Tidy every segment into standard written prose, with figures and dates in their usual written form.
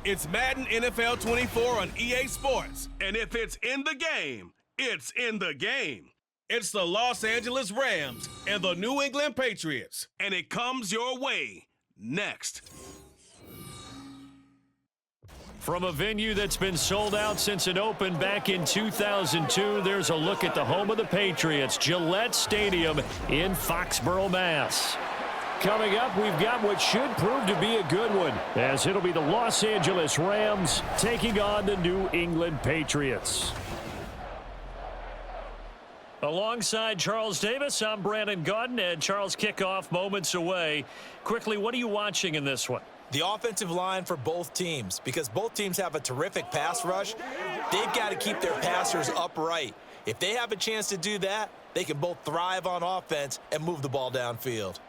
It's Madden NFL 24 on EA Sports. And if it's in the game, it's in the game. It's the Los Angeles Rams and the New England Patriots. And it comes your way next. From a venue that's been sold out since it opened back in 2002, there's a look at the home of the Patriots, Gillette Stadium in Foxborough, Mass. Coming up, we've got what should prove to be a good one, as it'll be the Los Angeles Rams taking on the New England Patriots. Alongside Charles Davis, I'm Brandon Gaudin, and Charles, kickoff moments away. Quickly, what are you watching in this one? The offensive line for both teams, because both teams have a terrific pass rush. They've got to keep their passers upright. If they have a chance to do that, they can both thrive on offense and move the ball downfield.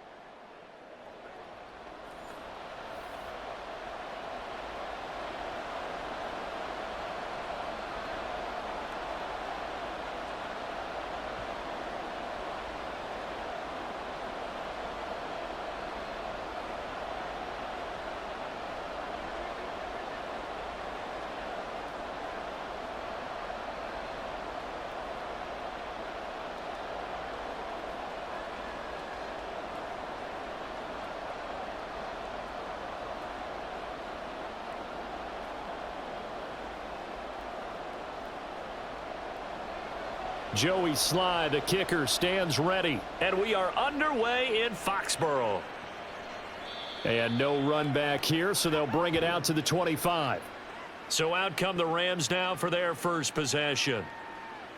Joey Sly, the kicker, stands ready. And we are underway in Foxborough. And no run back here, so they'll bring it out to the 25. So out come the Rams now for their first possession.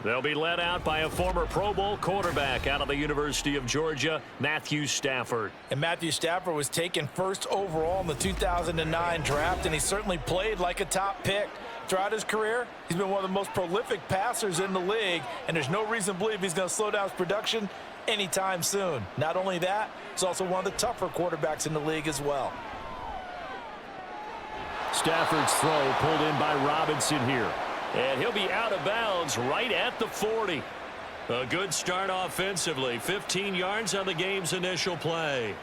They'll be led out by a former Pro Bowl quarterback out of the University of Georgia, Matthew Stafford. And Matthew Stafford was taken first overall in the 2009 draft, and he certainly played like a top pick. Throughout his career, he's been one of the most prolific passers in the league, and there's no reason to believe he's going to slow down his production anytime soon. Not only that, he's also one of the tougher quarterbacks in the league as well. Stafford's throw pulled in by Robinson here. And he'll be out of bounds right at the 40. A good start offensively. 15 yards on the game's initial play.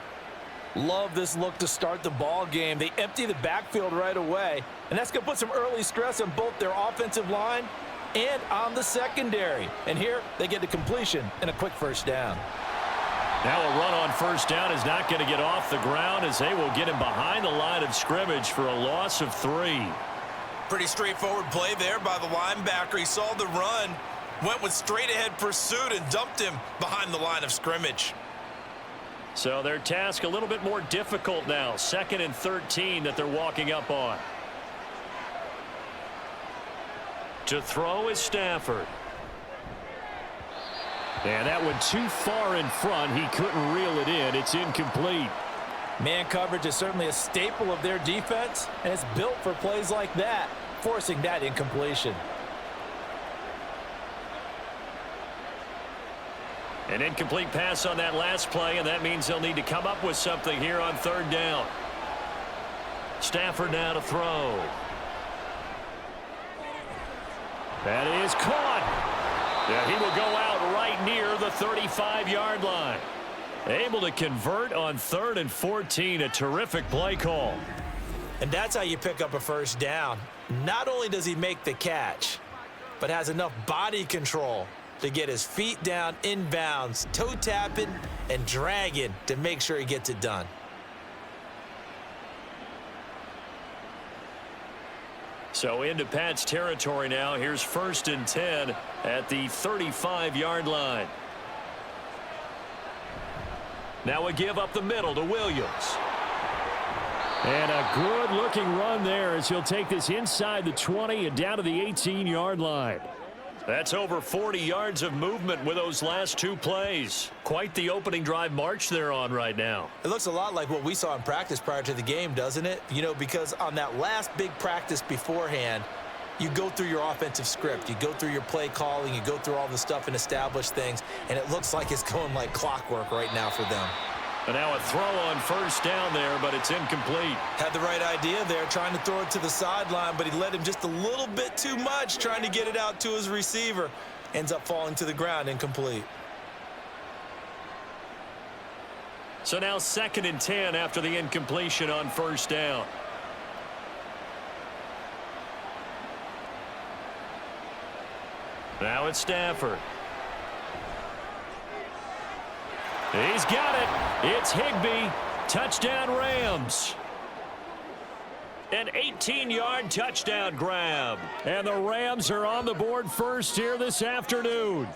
Love this look to start the ball game. They empty the backfield right away, and that's going to put some early stress on both their offensive line and on the secondary. And here they get the completion and a quick first down. Now a run on first down is not going to get off the ground, as they will get him behind the line of scrimmage for a loss of 3. Pretty straightforward play there by the linebacker. He saw the run, went with straight-ahead pursuit, and dumped him behind the line of scrimmage. So their task a little bit more difficult now. 2nd and 13 that they're walking up on. To throw is Stafford. And that one too far in front. He couldn't reel it in. It's incomplete. Man coverage is certainly a staple of their defense, and it's built for plays like that, forcing that incompletion. An incomplete pass on that last play, and that means they'll need to come up with something here on 3rd down. Stafford now to throw. That is caught. Yeah, he will go out right near the 35-yard line. Able to convert on 3rd and 14. A terrific play call. And that's how you pick up a first down. Not only does he make the catch, but has enough body control to get his feet down inbounds, toe tapping and dragging to make sure he gets it done. So into Pat's territory now. Here's 1st and 10 at the 35-yard line. Now a give up the middle to Williams. And a good-looking run there as he'll take this inside the 20 and down to the 18-yard line. That's over 40 yards of movement with those last 2 plays. Quite the opening drive march they're on right now. It looks a lot like what we saw in practice prior to the game, doesn't it? You know, because on that last big practice beforehand, you go through your offensive script. You go through your play calling. You go through all the stuff and establish things. And it looks like it's going like clockwork right now for them. And now a throw on first down there, but it's incomplete. Had the right idea there, trying to throw it to the sideline, but he led him just a little bit too much, trying to get it out to his receiver. Ends up falling to the ground, incomplete. So now 2nd and 10 after the incompletion on first down. Now it's Stafford. He's got it. It's Higbee. Touchdown Rams. An 18-yard touchdown grab. And the Rams are on the board first here this afternoon.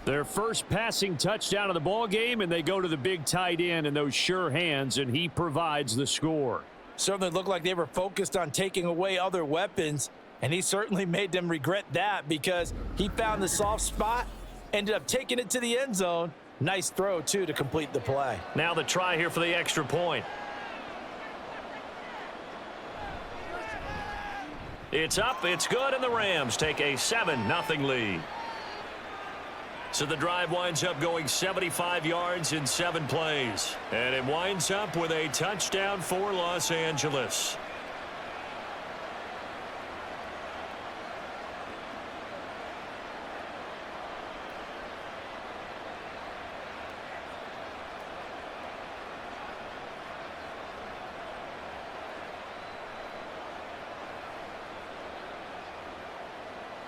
Their first passing touchdown of the ball game, and they go to the big tight end in those sure hands, and he provides the score. Certainly looked like they were focused on taking away other weapons, and he certainly made them regret that because he found the soft spot, ended up taking it to the end zone. Nice throw, too, to complete the play. Now the try here for the extra point. It's up, it's good, and the Rams take a 7-0 lead. So the drive winds up going 75 yards in 7 plays. And it winds up with a touchdown for Los Angeles.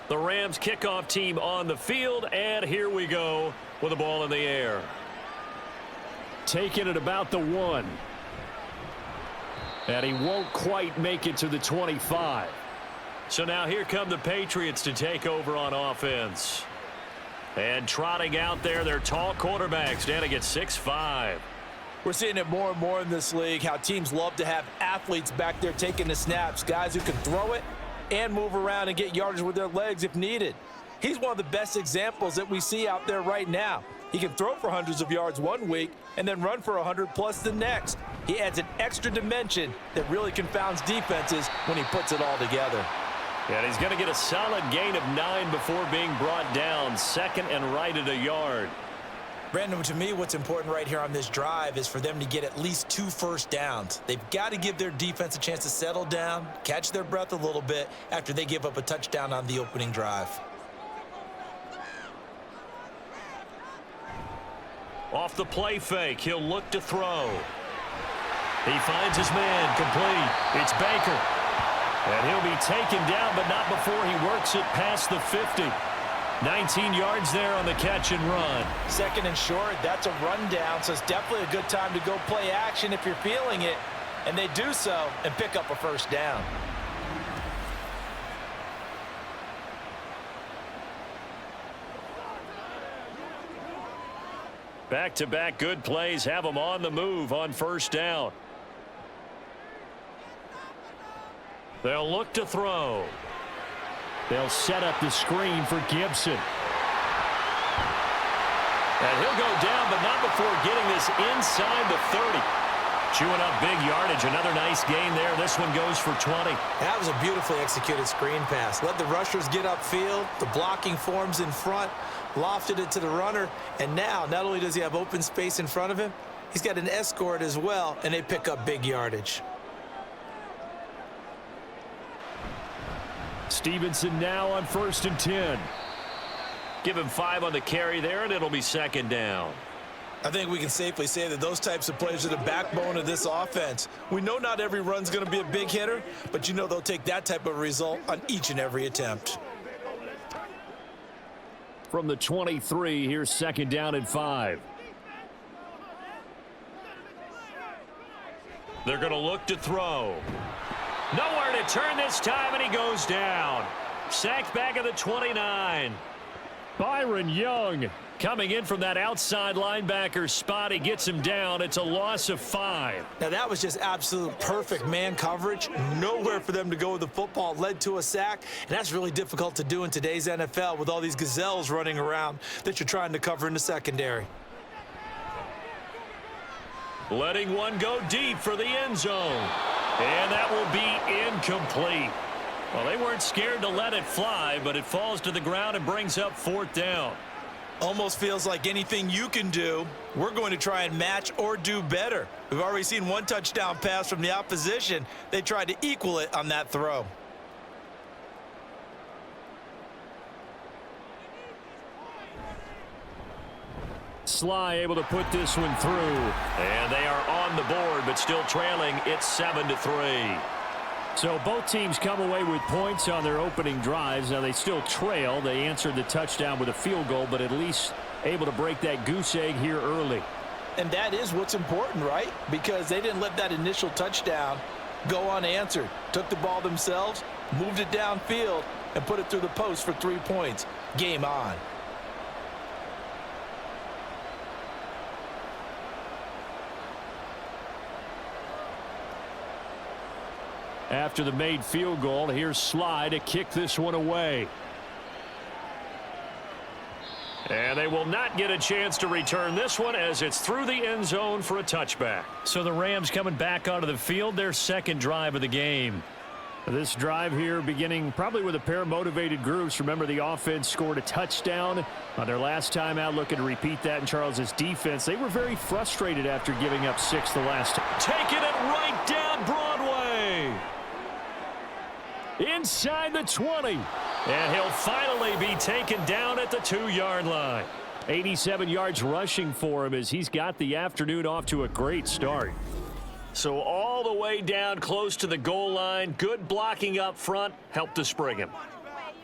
The Rams kickoff team on the field, and here we go with the ball in the air. Taking it about the 1. And he won't quite make it to the 25. So now here come the Patriots to take over on offense. And trotting out there, their tall quarterback standing at 6'5". We're seeing it more and more in this league, how teams love to have athletes back there taking the snaps, guys who can throw it and move around and get yardage with their legs if needed. He's one of the best examples that we see out there right now. He can throw for hundreds of yards one week and then run for 100+ the next. He adds an extra dimension that really confounds defenses when he puts it all together. And he's going to get a solid gain of 9 before being brought down, second and right at a yard. Brandon, to me, what's important right here on this drive is for them to get at least 2 first downs. They've got to give their defense a chance to settle down, catch their breath a little bit after they give up a touchdown on the opening drive. Off the play fake, he'll look to throw. He finds his man, complete. It's Baker. And he'll be taken down, but not before he works it past the 50. 19 yards there on the catch and run. Second and short, that's a rundown, so it's definitely a good time to go play action if you're feeling it. And they do so and pick up a first down. Back-to-back good plays have them on the move on first down. They'll look to throw. They'll set up the screen for Gibson. And he'll go down, but not before getting this inside the 30. Chewing up big yardage. Another nice gain there. This one goes for 20. That was a beautifully executed screen pass. Let the rushers get upfield. The blocking forms in front. Lofted it to the runner. And now, not only does he have open space in front of him, he's got an escort as well, and they pick up big yardage. Stevenson now on 1st and 10. Give him 5 on the carry there, and it'll be second down. I think we can safely say that those types of players are the backbone of this offense. We know not every run's going to be a big hitter, but you know they'll take that type of result on each and every attempt. From the 23, here's second down and 5. They're going to look to throw. Nowhere to turn this time, and he goes down. Sacked back at the 29. Byron Young coming in from that outside linebacker spot. He gets him down. It's a loss of 5. Now, that was just absolute perfect man coverage. Nowhere for them to go with the football. Led to a sack, and that's really difficult to do in today's NFL with all these gazelles running around that you're trying to cover in the secondary. Letting one go deep for the end zone. And that will be incomplete. Well, they weren't scared to let it fly, but it falls to the ground and brings up 4th down. Almost feels like anything you can do, we're going to try and match or do better. We've already seen one touchdown pass from the opposition. They tried to equal it on that throw. Sly able to put this one through. And they are on the board, but still trailing. It's 7-3. So both teams come away with points on their opening drives. Now they still trail. They answered the touchdown with a field goal, but at least able to break that goose egg here early. And that is what's important, right? Because they didn't let that initial touchdown go unanswered. Took the ball themselves, moved it downfield, and put it through the post for 3 points. Game on. After the made field goal, here's Sly to kick this one away. And they will not get a chance to return this one as it's through the end zone for a touchback. So the Rams coming back onto the field, their second drive of the game. This drive here beginning probably with a pair of motivated groups. Remember, the offense scored a touchdown on their last time out, looking to repeat that in Charles' defense. They were very frustrated after giving up 6 the last time. Taking it right down Broadway. Inside the 20. And he'll finally be taken down at the 2-yard line. 87 yards rushing for him as he's got the afternoon off to a great start. So all the way down close to the goal line. Good blocking up front. Helped to spring him.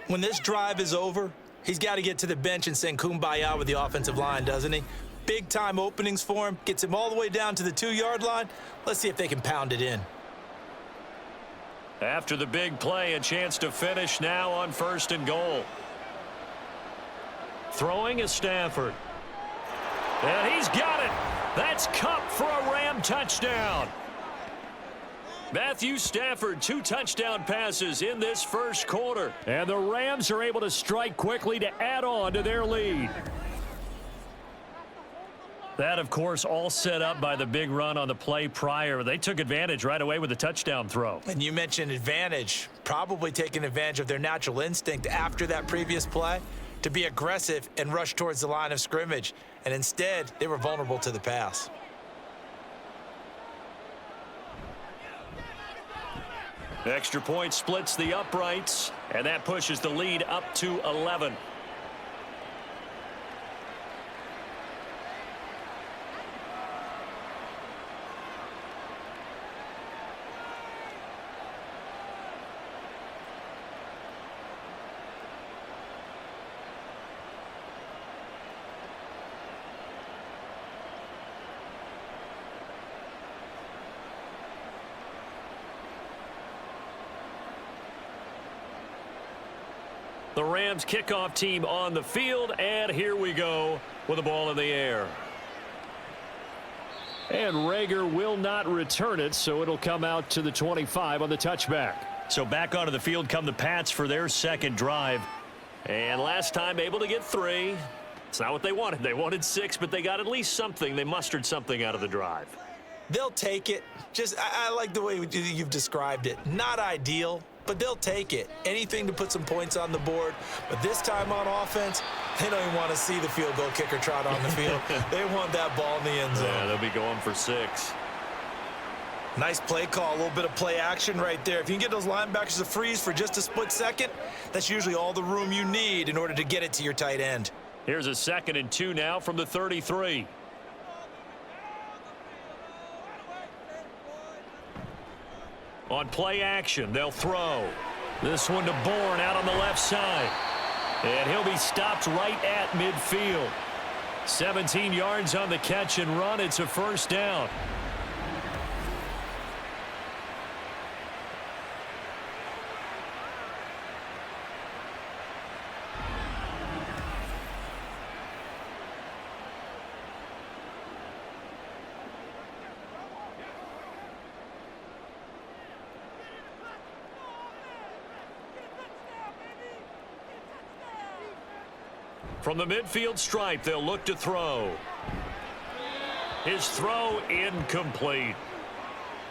When this drive is over, he's got to get to the bench and sing kumbaya with the offensive line, doesn't he? Big-time openings for him. Gets him all the way down to the 2-yard line. Let's see if they can pound it in. After the big play, a chance to finish now on 1st and goal. Throwing is Stafford. And he's got it. That's Kupp for a Ram touchdown. Matthew Stafford, 2 touchdown passes in this first quarter. And the Rams are able to strike quickly to add on to their lead. That, of course, all set up by the big run on the play prior. They took advantage right away with the touchdown throw. And you mentioned advantage, probably taking advantage of their natural instinct after that previous play to be aggressive and rush towards the line of scrimmage. And instead, they were vulnerable to the pass. Extra point splits the uprights, and that pushes the lead up to 11. The Rams kickoff team on the field, and here we go with the ball in the air. And Rager will not return it, so it'll come out to the 25 on the touchback. So back onto the field come the Pats for their second drive. And last time able to get 3. It's not what they wanted. They wanted 6, but they got at least something. They mustered something out of the drive. They'll take it. I like the way you've described it. Not ideal, but they'll take it. Anything to put some points on the board. But this time on offense, they don't even want to see the field goal kicker trot on the field. They want that ball in the end zone. Yeah, they'll be going for 6. Nice play call, a little bit of play action right there. If you can get those linebackers to freeze for just a split second, that's usually all the room you need in order to get it to your tight end. Here's a 2nd and 2 now from the 33. On play action, they'll throw. This one to Bourne out on the left side. And he'll be stopped right at midfield. 17 yards on the catch and run. It's a first down. From the midfield stripe, they'll look to throw. His throw incomplete.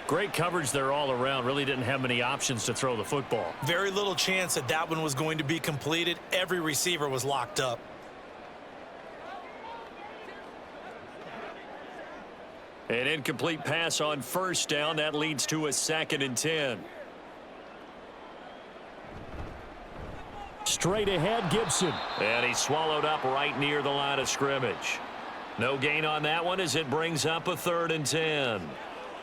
Great coverage there all around. Really didn't have many options to throw the football. Very little chance that that one was going to be completed. Every receiver was locked up. An incomplete pass on first down. That leads to a 2nd and 10. Straight ahead, Gibson. And he's swallowed up right near the line of scrimmage. No gain on that one as it brings up a 3rd and 10.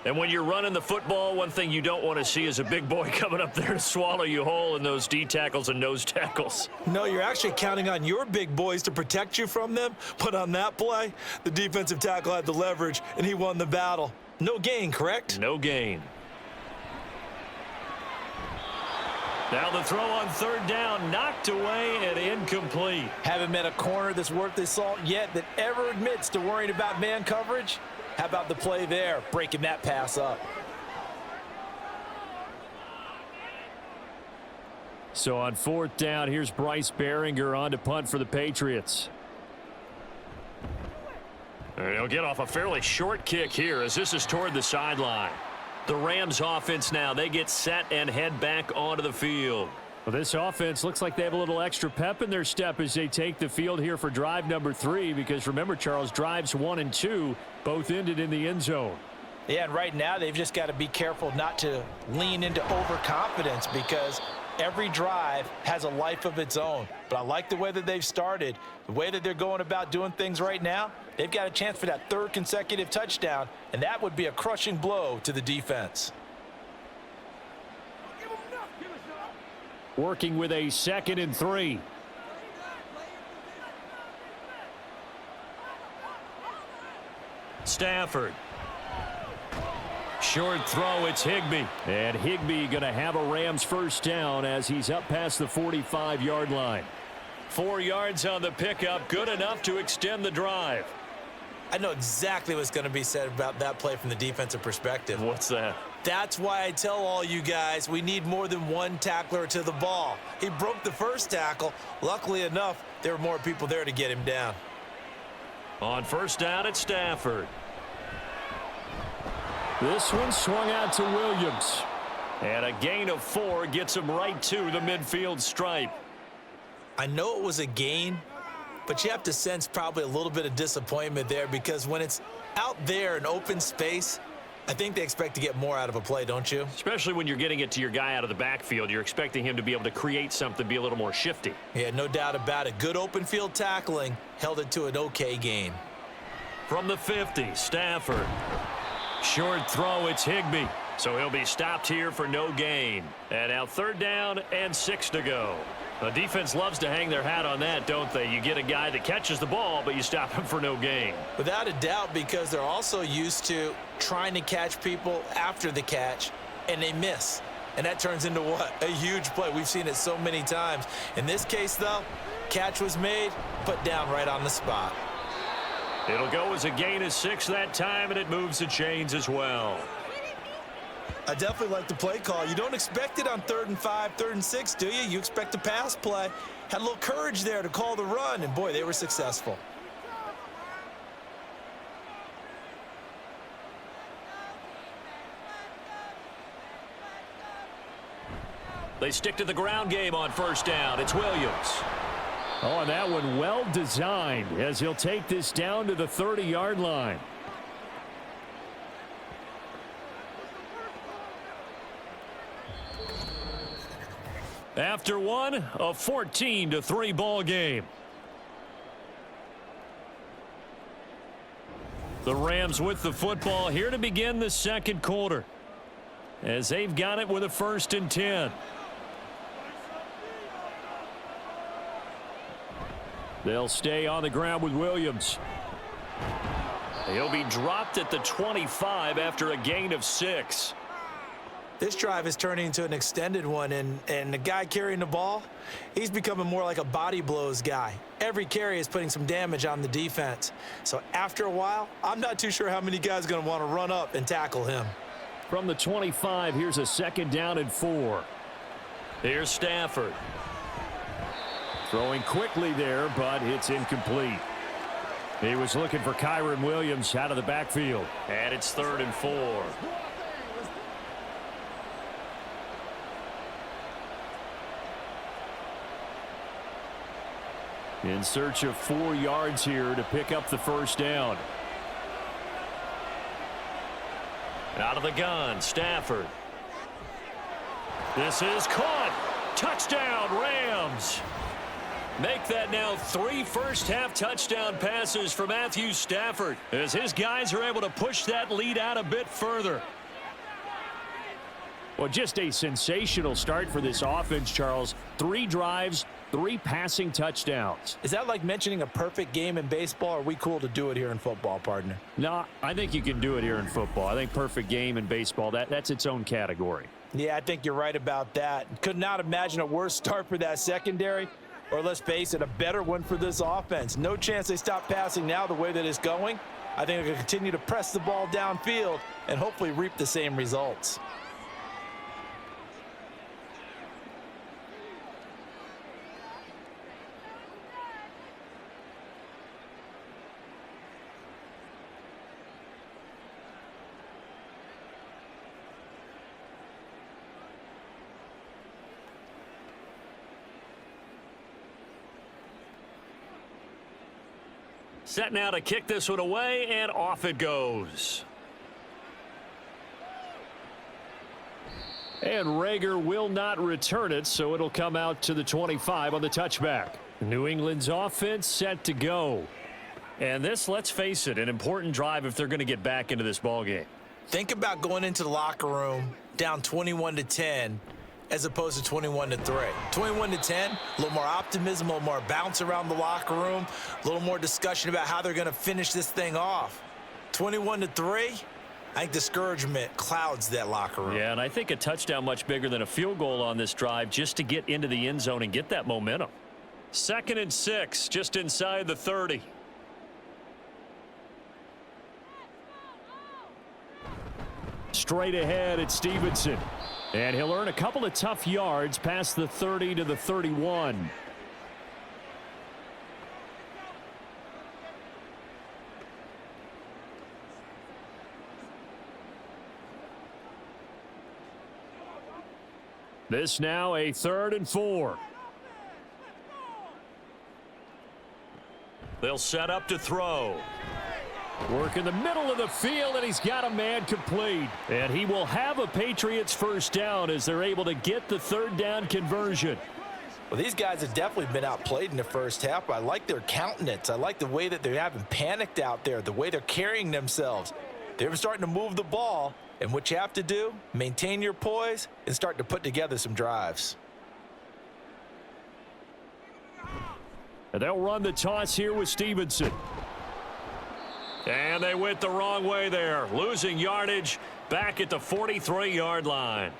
And when you're running the football, one thing you don't want to see is a big boy coming up there to swallow you whole in those D tackles and nose tackles. No, you're actually counting on your big boys to protect you from them. But on that play, the defensive tackle had the leverage, and he won the battle. No gain, correct? No gain. Now the throw on third down, knocked away and incomplete. Haven't met a corner that's worth his salt yet that ever admits to worrying about man coverage. How about the play there, breaking that pass up? So on fourth down, here's Bryce Behringer on to punt for the Patriots. And he'll get off a fairly short kick here as this is toward the sideline. The Rams offense now, they get set and head back onto the field. Well, this offense looks like they have a little extra pep in their step as they take the field here for drive number 3, because remember, Charles, drives 1 and 2 both ended in the end zone. Yeah, and right now they've just got to be careful not to lean into overconfidence, because every drive has a life of its own. But I like the way that they've started, the way that they're going about doing things right now. They've got a chance for that 3rd consecutive touchdown, and that would be a crushing blow to the defense. Working with a 2nd and 3. Stafford. Short throw, it's Higbee. And Higbee going to have a Rams first down as he's up past the 45-yard line. 4 yards on the pickup, good enough to extend the drive. I know exactly what's going to be said about that play from the defensive perspective. What's that? That's why I tell all you guys we need more than one tackler to the ball. He broke the first tackle. Luckily enough, there were more people there to get him down. On first down, it's Stafford. This one swung out to Williams. And a gain of 4 gets him right to the midfield stripe. I know it was a gain, but you have to sense probably a little bit of disappointment there, because when it's out there in open space, I think they expect to get more out of a play, don't you? Especially when you're getting it to your guy out of the backfield. You're expecting him to be able to create something, be a little more shifty. Yeah, no doubt about it. Good open field tackling held it to an okay gain. From the 50, Stafford. Short throw, it's Higbee. So he'll be stopped here for no gain. And now 3rd down and 6 to go. The defense loves to hang their hat on that, don't they? You get a guy that catches the ball, but you stop him for no gain. Without a doubt, because they're also used to trying to catch people after the catch, and they miss. And that turns into what? A huge play. We've seen it so many times. In this case, though, catch was made, put down right on the spot. It'll go as a gain of 6 that time, and it moves the chains as well. I definitely like the play call. You don't expect it on 3rd and 5, 3rd and 6, do you? You expect a pass play. Had a little courage there to call the run, and boy, they were successful. They stick to the ground game on first down. It's Williams. Oh, and that one well designed as he'll take this down to the 30-yard line. After one, a 14-3 ball game. The Rams with the football here to begin the 2nd quarter, as they've got it with a 1st and 10. They'll stay on the ground with Williams. He'll be dropped at the 25 after a gain of 6. This drive is turning into an extended one, and the guy carrying the ball, he's becoming more like a body blows guy. Every carry is putting some damage on the defense. So after a while, I'm not too sure how many guys are going to want to run up and tackle him. From the 25, here's a 2nd down and 4. Here's Stafford. Throwing quickly there, but it's incomplete. He was looking for Kyren Williams out of the backfield. And it's 3rd and 4. In search of 4 yards here to pick up the first down. Out of the gun, Stafford. This is caught. Touchdown, Rams. Make that now 3 first-half touchdown passes for Matthew Stafford, as his guys are able to push that lead out a bit further. Well, just a sensational start for this offense, Charles. 3 drives, 3 passing touchdowns. Is that like mentioning a perfect game in baseball? Or are we cool to do it here in football, partner? No, I think you can do it here in football. I think perfect game in baseball, that's its own category. Yeah, I think you're right about that. Could not imagine a worse start for that secondary, or let's face it, a better one for this offense. No chance they stop passing now the way that it's going. I think they're going to continue to press the ball downfield and hopefully reap the same results. Set now to kick this one away, and off it goes. And Rager will not return it, so it'll come out to the 25 on the touchback. New England's offense set to go. And this, let's face it, an important drive if they're going to get back into this ballgame. Think about going into the locker room down 21-10 as opposed to 21-3. 21-10, a little more optimism, a little more bounce around the locker room, a little more discussion about how they're going to finish this thing off. 21-3, I think discouragement clouds that locker room. Yeah, and I think a touchdown much bigger than a field goal on this drive just to get into the end zone and get that momentum. 2nd and 6, just inside the 30. Straight ahead, it's Stevenson. And he'll earn a couple of tough yards past the 30 to the 31. This now a 3rd and 4. They'll set up to throw. Work in the middle of the field, and he's got a man complete. And he will have a Patriots first down as they're able to get the 3rd down conversion. Well, these guys have definitely been outplayed in the first half. I like their countenance. I like the way that they're having panicked out there, the way they're carrying themselves. They're starting to move the ball, and what you have to do, maintain your poise and start to put together some drives. And they'll run the toss here with Stevenson. And they went the wrong way there, losing yardage back at the 43-yard line.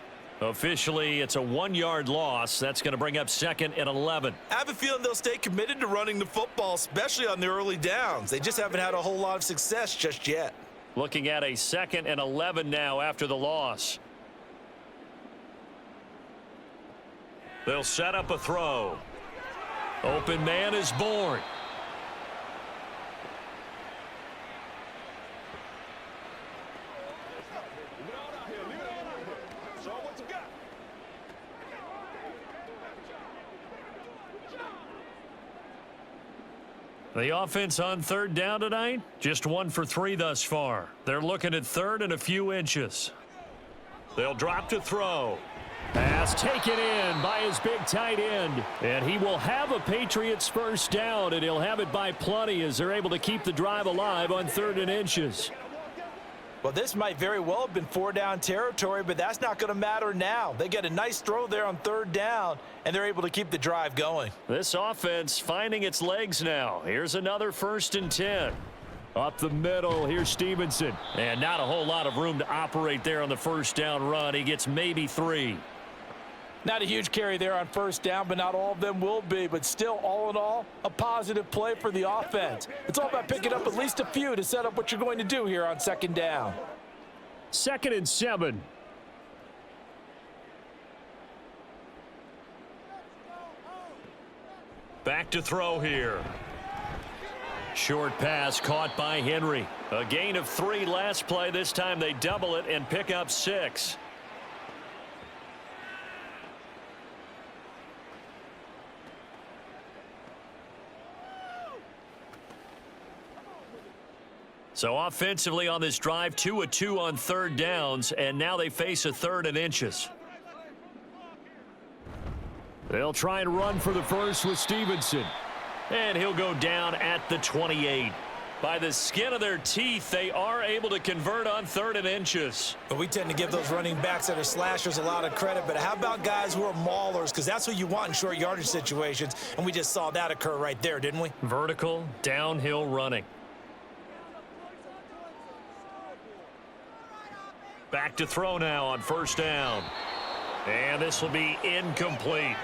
Officially, it's a 1-yard loss. That's going to bring up 2nd and 11. I have a feeling they'll stay committed to running the football, especially on the early downs. They just haven't had a whole lot of success just yet. Looking at a 2nd and 11 now after the loss. They'll set up a throw. Open man is born. The offense on 3rd down tonight, just 1 for 3 thus far. They're looking at 3rd and a few inches. They'll drop to throw. Pass taken in by his big tight end. And he will have a Patriots first down, and he'll have it by plenty as they're able to keep the drive alive on 3rd and inches. Well, this might very well have been 4-down territory, but that's not going to matter now. They get a nice throw there on 3rd down, and they're able to keep the drive going. This offense finding its legs now. Here's another 1st and 10. Up the middle, here's Stevenson. And not a whole lot of room to operate there on the first down run. He gets maybe 3. Not a huge carry there on 1st down, but not all of them will be. But still, all in all, a positive play for the offense. It's all about picking up at least a few to set up what you're going to do here on 2nd down. 2nd and 7. Back to throw here. Short pass caught by Henry. A gain of 3 last play. This time they double it and pick up 6. So offensively on this drive, 2 of 2 on 3rd downs, and now they face a 3rd and inches. They'll try and run for the first with Stevenson. And he'll go down at the 28. By the skin of their teeth, they are able to convert on 3rd and inches. But we tend to give those running backs that are slashers a lot of credit. But how about guys who are maulers? Because that's what you want in short yardage situations. And we just saw that occur right there, didn't we? Vertical, downhill running. Back to throw now on 1st down. And this will be incomplete.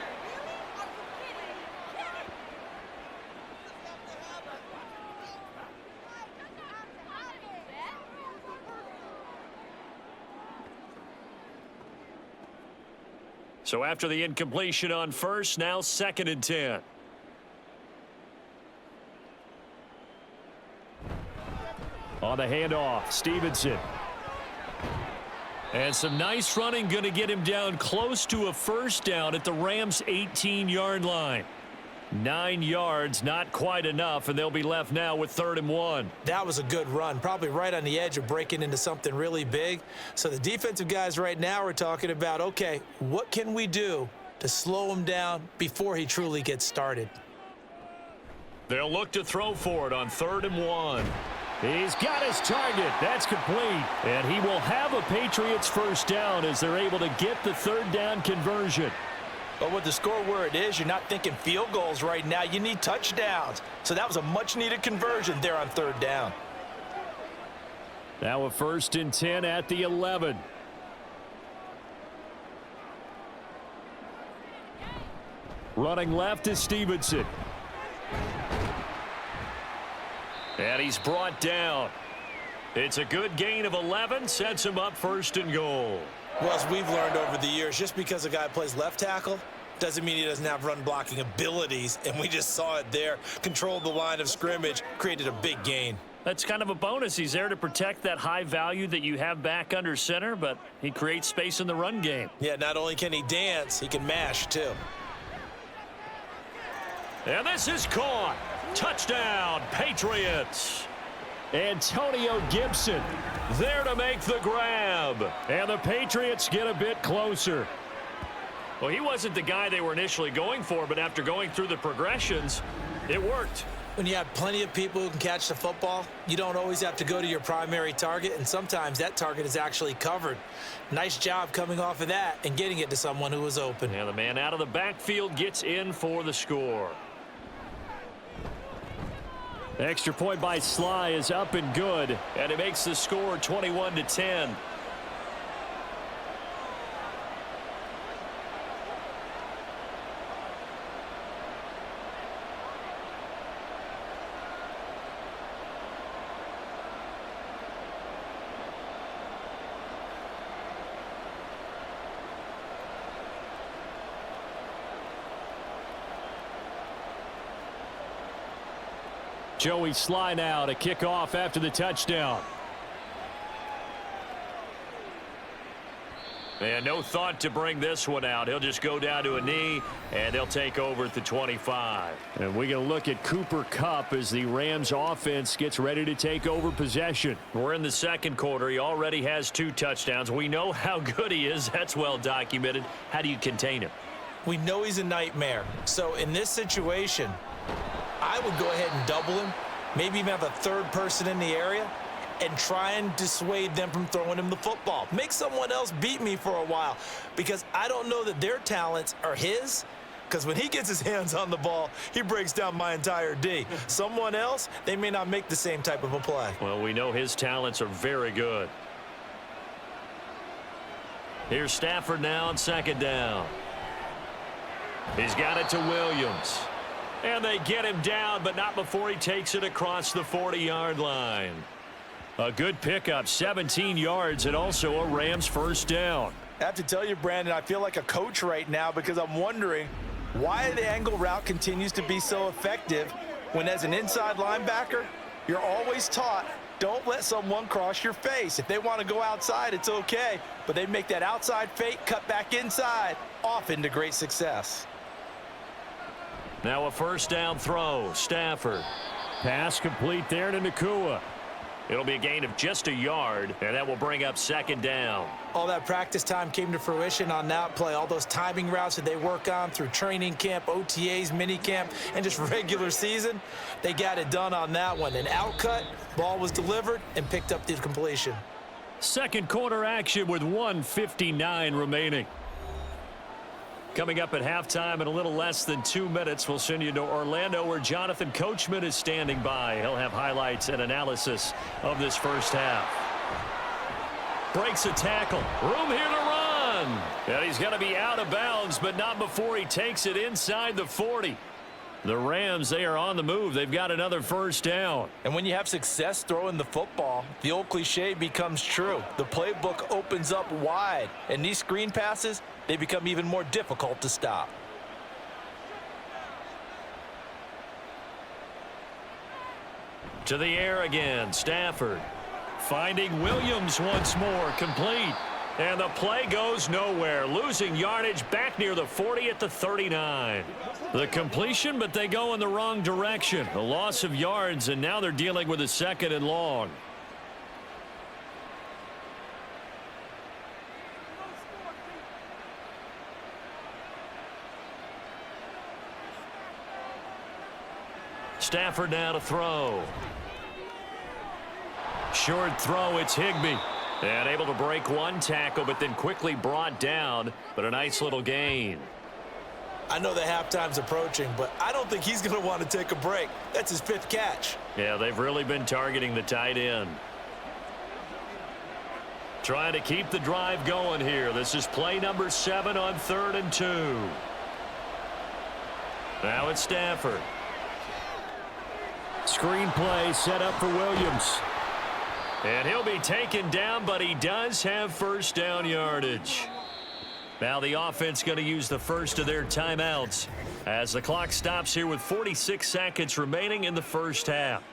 So after the incompletion on 1st, now 2nd and 10. On the handoff, Stevenson. And some nice running, going to get him down close to a 1st down at the Rams' 18-yard line. 9 yards, not quite enough, and they'll be left now with 3rd and 1. That was a good run, probably right on the edge of breaking into something really big. So the defensive guys right now are talking about, okay, what can we do to slow him down before he truly gets started? They'll look to throw for it on 3rd and 1. He's got his target. That's complete. And he will have a Patriots 1st down as they're able to get the 3rd down conversion. But with the score where it is, you're not thinking field goals right now. You need touchdowns. So that was a much-needed conversion there on 3rd down. Now a 1st and 10 at the 11. Running left is Stevenson. And he's brought down. It's a good gain of 11, sets him up 1st and goal. Well, as we've learned over the years, just because a guy plays left tackle doesn't mean he doesn't have run blocking abilities, and we just saw it there. Controlled the line of scrimmage, created a big gain. That's kind of a bonus. He's there to protect that high value that you have back under center, but he creates space in the run game. Yeah, not only can he dance, he can mash too. And this is caught. Touchdown, Patriots. Antonio Gibson there to make the grab. And the Patriots get a bit closer. Well, he wasn't the guy they were initially going for, but after going through the progressions, it worked. When you have plenty of people who can catch the football, you don't always have to go to your primary target, and sometimes that target is actually covered. Nice job coming off of that and getting it to someone who was open. And the man out of the backfield gets in for the score. The extra point by Sly is up and good, and it makes the score 21-10. Joey Sly now to kick off after the touchdown. And no thought to bring this one out. He'll just go down to a knee, and they'll take over at the 25. And we're going to look at Cooper Kupp as the Rams offense gets ready to take over possession. We're in the 2nd quarter. He already has 2 touchdowns. We know how good he is. That's well documented. How do you contain him? We know he's a nightmare. So in this situation, I would go ahead and double him, maybe even have a 3rd person in the area, and try and dissuade them from throwing him the football. Make someone else beat me for a while, because I don't know that their talents are his, because when he gets his hands on the ball, he breaks down my entire D. Someone else, they may not make the same type of a play. Well, we know his talents are very good. Here's Stafford now on 2nd down. He's got it to Williams. And they get him down, but not before he takes it across the 40-yard line. A good pickup, 17 yards, and also a Rams 1st down. I have to tell you, Brandon, I feel like a coach right now because I'm wondering why the angle route continues to be so effective when, as an inside linebacker, you're always taught, don't let someone cross your face. If they want to go outside, it's okay, but they make that outside fake, cut back inside, often to great success. Now a 1st down throw. Stafford. Pass complete there to Nakua. It'll be a gain of just a yard, and that will bring up second down. All that practice time came to fruition on that play. All those timing routes that they work on through training camp, OTAs, minicamp, and just regular season, they got it done on that one. An outcut, ball was delivered, and picked up the completion. Second quarter action with 1:59 remaining. Coming up at halftime in a little less than 2 minutes, we'll send you to Orlando where Jonathan Coachman is standing by. He'll have highlights and analysis of this first half. Breaks a tackle. Room here to run. And he's going to be out of bounds, but not before he takes it inside the 40. The Rams, they are on the move. They've got another first down. And when you have success throwing the football, the old cliche becomes true. The playbook opens up wide, and these screen passes, they become even more difficult to stop. To the air again, Stafford. Finding Williams once more, complete. And the play goes nowhere, losing yardage back near the 40 at the 39. The completion, but they go in the wrong direction. A loss of yards, and now they're dealing with a second and long. Stafford now to throw. Short throw, it's Higbee. And able to break one tackle, but then quickly brought down, but a nice little gain. I know the halftime's approaching, but I don't think he's going to want to take a break. That's his 5th catch. Yeah, they've really been targeting the tight end. Trying to keep the drive going here. This is play number 7 on 3rd and 2. Now it's Stafford. Screen play set up for Williams. And he'll be taken down, but he does have first down yardage. Now the offense going to use the first of their timeouts as the clock stops here with 46 seconds remaining in the first half.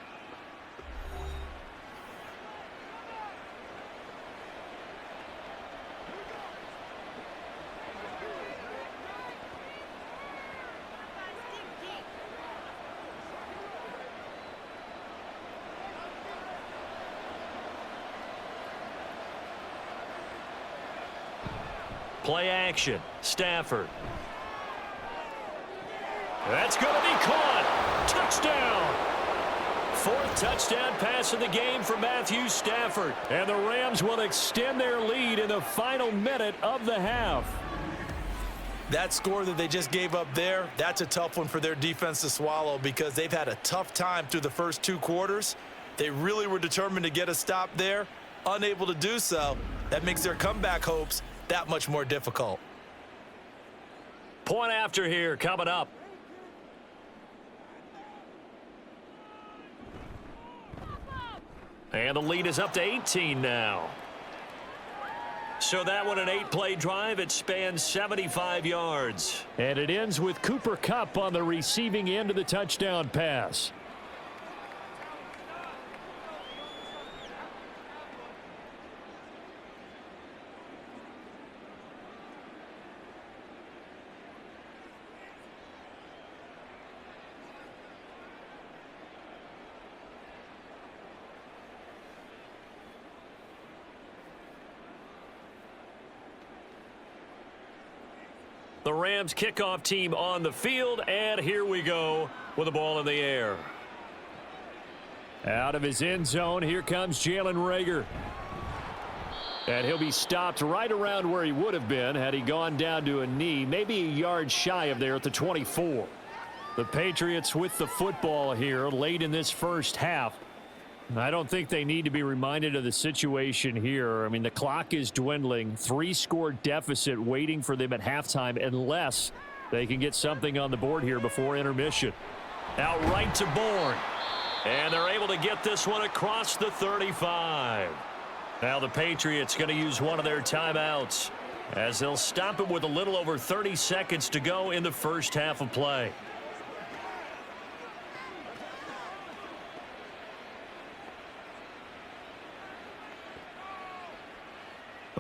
Play action. Stafford. That's going to be caught. Touchdown. 4th touchdown pass of the game for Matthew Stafford. And the Rams will extend their lead in the final minute of the half. That score that they just gave up there, that's a tough one for their defense to swallow because they've had a tough time through the first 2 quarters. They really were determined to get a stop there. Unable to do so. That makes their comeback hopes that much more difficult. Point after here coming up. And the lead is up to 18 now. So that one an 8-play drive. It spans 75 yards. And it ends with Cooper Kupp on the receiving end of the touchdown pass. The Rams kickoff team on the field, and here we go with the ball in the air. Out of his end zone, here comes Jalen Reagor. And he'll be stopped right around where he would have been had he gone down to a knee, maybe a yard shy of there at the 24. The Patriots with the football here late in this first half. I don't think they need to be reminded of the situation here. I mean, the clock is dwindling. 3-score deficit waiting for them at halftime unless they can get something on the board here before intermission. Out right to Bourne. And they're able to get this one across the 35. Now the Patriots going to use one of their timeouts as they'll stop it with a little over 30 seconds to go in the first half of play.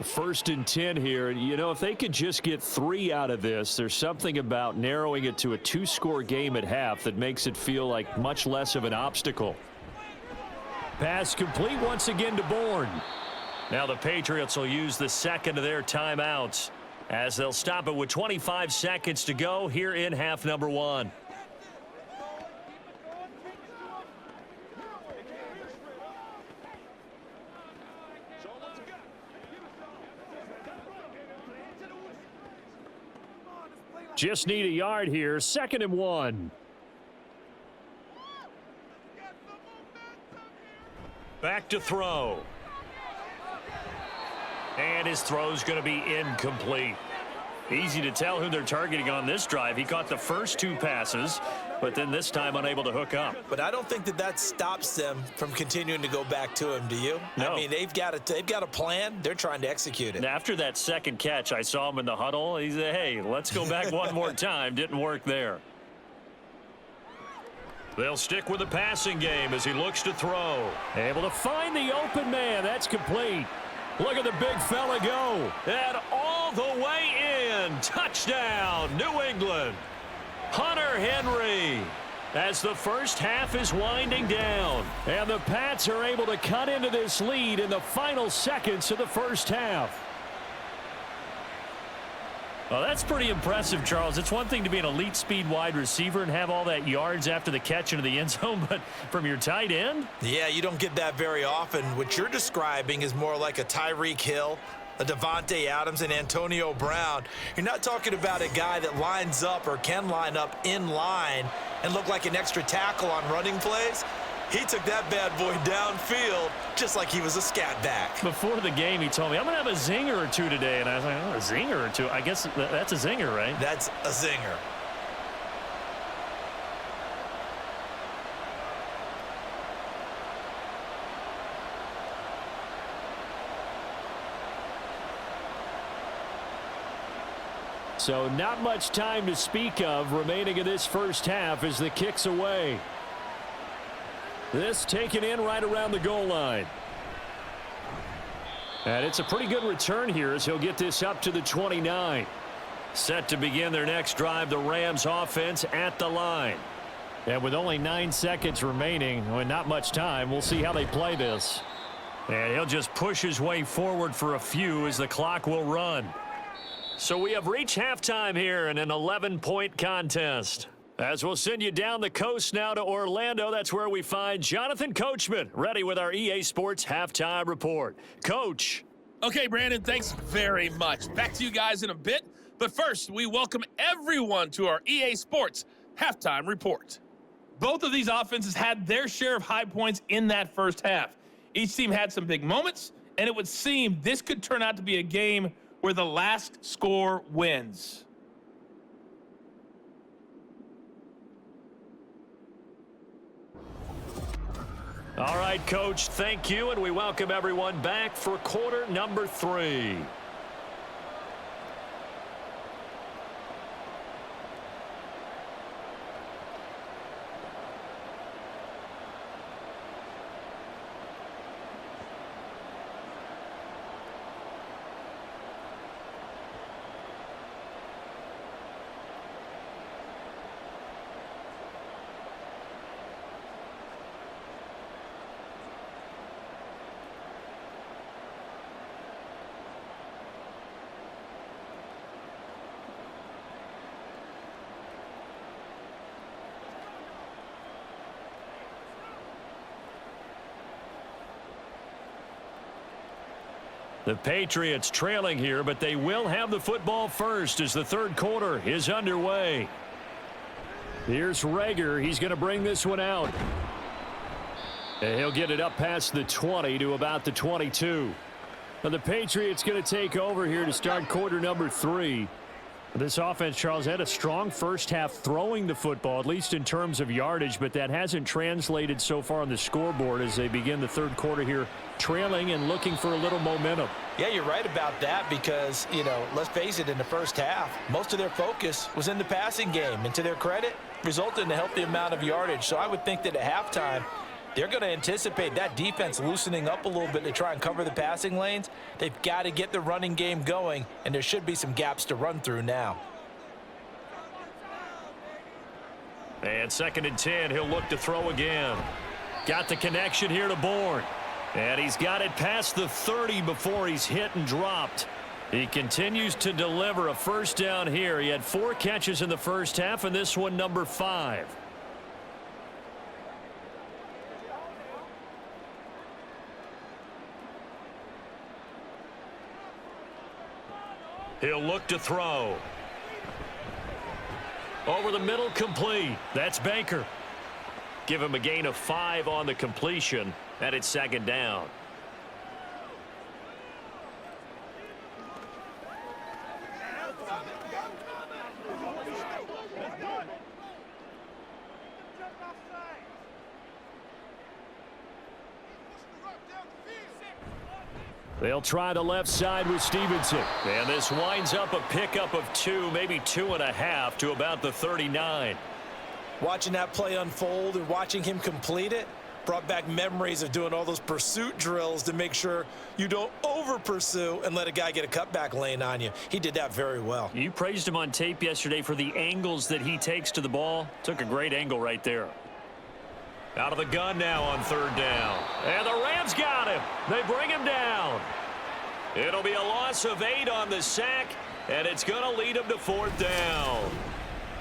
First and 10 here. You know, if they could just get 3 out of this, there's something about narrowing it to a 2-score game at half that makes it feel like much less of an obstacle. Pass complete once again to Bourne. Now the Patriots will use the second of their timeouts as they'll stop it with 25 seconds to go here in half number one. Just need a yard here. 2nd and 1. Back to throw. And his throw's going to be incomplete. Easy to tell who they're targeting on this drive. He caught the first 2 passes, but then this time unable to hook up. But I don't think that stops them from continuing to go back to him, do you? No. I mean, they've got a plan. They're trying to execute it. And after that second catch, I saw him in the huddle. He said, hey, let's go back one more time. Didn't work there. They'll stick with the passing game as he looks to throw. Able to find the open man. That's complete. Look at the big fella go. And all the way in. Touchdown, New England. Hunter Henry. As the first half is winding down. And the Pats are able to cut into this lead in the final seconds of the first half. Well, that's pretty impressive, Charles. It's one thing to be an elite speed wide receiver and have all that yards after the catch into the end zone, but from your tight end? Yeah, you don't get that very often. What you're describing is more like a Tyreek Hill, a Devontae Adams, and Antonio Brown. You're not talking about a guy that lines up or can line up in line and look like an extra tackle on running plays. He took that bad boy downfield just like he was a scat back. Before the game, he told me, I'm going to have a zinger or two today. And I was like, oh, a zinger or two? I guess that's a zinger, right? That's a zinger. So not much time to speak of remaining in this first half as the kick's away. This taken in right around the goal line. And it's a pretty good return here as he'll get this up to the 29. Set to begin their next drive, the Rams offense at the line. And with only 9 seconds remaining, and not much time, we'll see how they play this. And he'll just push his way forward for a few as the clock will run. So we have reached halftime here in an 11-point contest. As we'll send you down the coast now to Orlando, that's where we find Jonathan Coachman, ready with our EA Sports Halftime Report. Coach. Okay, Brandon, thanks very much. Back to you guys in a bit. But first, we welcome everyone to our EA Sports Halftime Report. Both of these offenses had their share of high points in that first half. Each team had some big moments, and it would seem this could turn out to be a game where the last score wins. All right, Coach, thank you, and we welcome everyone back for quarter number 3. The Patriots trailing here, but they will have the football first as the third quarter is underway. Here's Rager. He's going to bring this one out. And he'll get it up past the 20 to about the 22. Now the Patriots going to take over here to start quarter number 3. This offense, Charles, had a strong first half throwing the football, at least in terms of yardage, but that hasn't translated so far on the scoreboard as they begin the third quarter here trailing and looking for a little momentum. Yeah, you're right about that because, let's face it, in the first half, most of their focus was in the passing game. And to their credit, resulted in a healthy amount of yardage. So I would think that at halftime, they're going to anticipate that defense loosening up a little bit to try and cover the passing lanes. They've got to get the running game going, and there should be some gaps to run through now. And 2nd and 10, he'll look to throw again. Got the connection here to Bourne. And he's got it past the 30 before he's hit and dropped. He continues to deliver a first down here. He had 4 catches in the first half, and this one number 5. He'll look to throw. Over the middle, complete. That's Baker. Give him a gain of 5 on the completion, and it's second down. They'll try the left side with Stevenson. And this winds up a pickup of 2, maybe 2.5 to about the 39. Watching that play unfold and watching him complete it brought back memories of doing all those pursuit drills to make sure you don't over-pursue and let a guy get a cutback lane on you. He did that very well. You praised him on tape yesterday for the angles that he takes to the ball. Took a great angle right there. Out of the gun now on third down. And the Rams got him. They bring him down. It'll be a loss of 8 on the sack, and it's going to lead him to fourth down.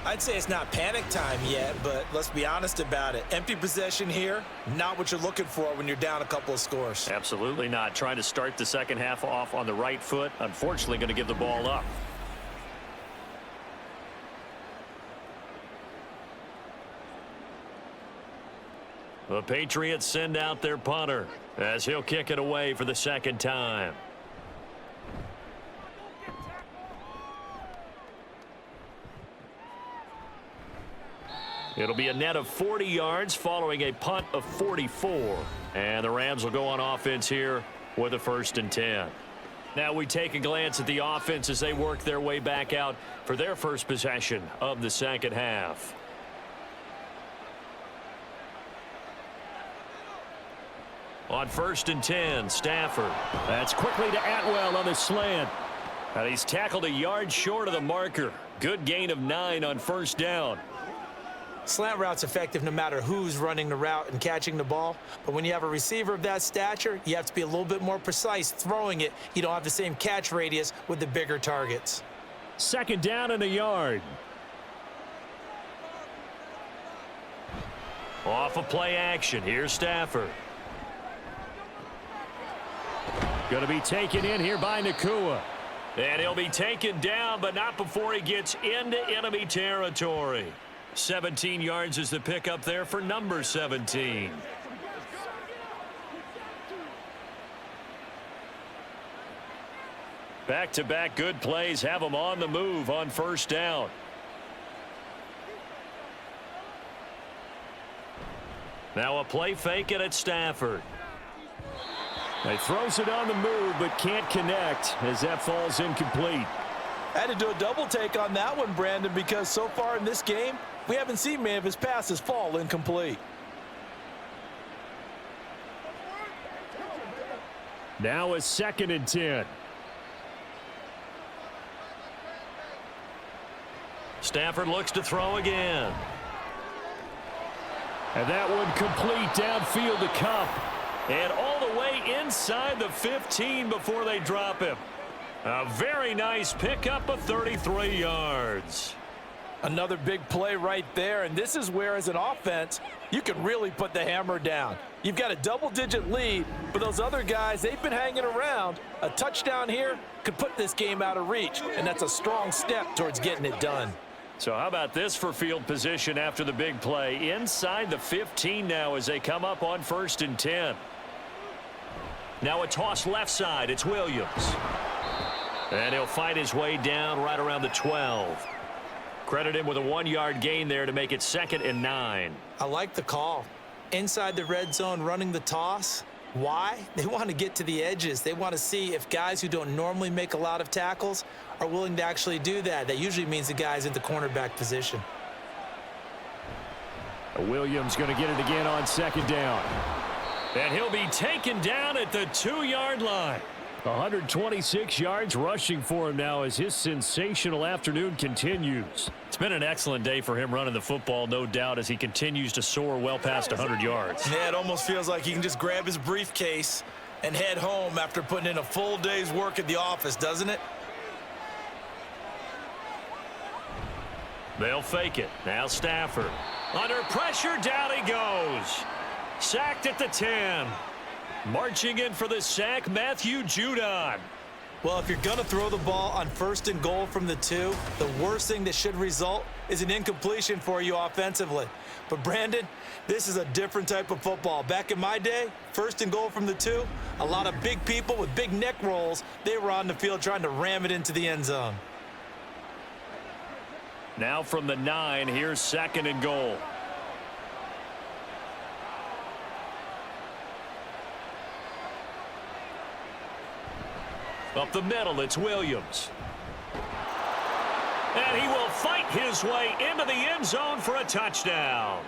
I'd say it's not panic time yet, but let's be honest about it. Empty possession here, not what you're looking for when you're down a couple of scores. Absolutely not. Trying to start the second half off on the right foot. Unfortunately, going to give the ball up. The Patriots send out their punter as he'll kick it away for the second time. It'll be a net of 40 yards following a punt of 44. And the Rams will go on offense here with a 1st and 10. Now we take a glance at the offense as they work their way back out for their first possession of the second half. On 1st and 10, Stafford. That's quickly to Atwell on the slant. And he's tackled a yard short of the marker. Good gain of 9 on first down. Slant route's effective no matter who's running the route and catching the ball. But when you have a receiver of that stature, you have to be a little bit more precise throwing it. You don't have the same catch radius with the bigger targets. Second down and a yard. Off of play action. Here's Stafford. Going to be taken in here by Nakua. And he'll be taken down, but not before he gets into enemy territory. 17 yards is the pickup there for number 17. Back-to-back good plays have them on the move on first down. Now a play fake it at Stafford. He throws it on the move but can't connect as that falls incomplete. I had to do a double take on that one, Brandon, because so far in this game, we haven't seen many of his passes fall incomplete. Now a 2nd and 10. Stafford looks to throw again. And that one complete downfield to Kupp. And all the way inside the 15 before they drop him. A very nice pickup of 33 yards. Another big play right there, and this is where, as an offense, you can really put the hammer down. You've got a double-digit lead, but those other guys, they've been hanging around. A touchdown here could put this game out of reach, and that's a strong step towards getting it done. So how about this for field position after the big play? Inside the 15 now as they come up on 1st and 10. Now a toss left side. It's Williams. And he'll fight his way down right around the 12. Credit him with a 1-yard gain there to make it 2nd and 9. I like the call. Inside the red zone running the toss. Why? They want to get to the edges. They want to see if guys who don't normally make a lot of tackles are willing to actually do that. That usually means the guy's in the cornerback position. Williams going to get it again on 2nd down. And he'll be taken down at the 2-yard line. 126 yards rushing for him now as his sensational afternoon continues. It's been an excellent day for him running the football, no doubt, as he continues to soar well past 100 yards. Yeah, it almost feels like he can just grab his briefcase and head home after putting in a full day's work at the office, doesn't it? They'll fake it. Now Stafford. Under pressure, down he goes. Sacked at the 10. Marching in for the sack, Matthew Judon. Well, if you're going to throw the ball on 1st and goal from the 2, the worst thing that should result is an incompletion for you offensively. But, Brandon, this is a different type of football. Back in my day, 1st and goal from the 2, a lot of big people with big neck rolls, they were on the field trying to ram it into the end zone. Now from the 9, here's 2nd and goal. Up the middle, it's Williams. And he will fight his way into the end zone for a touchdown.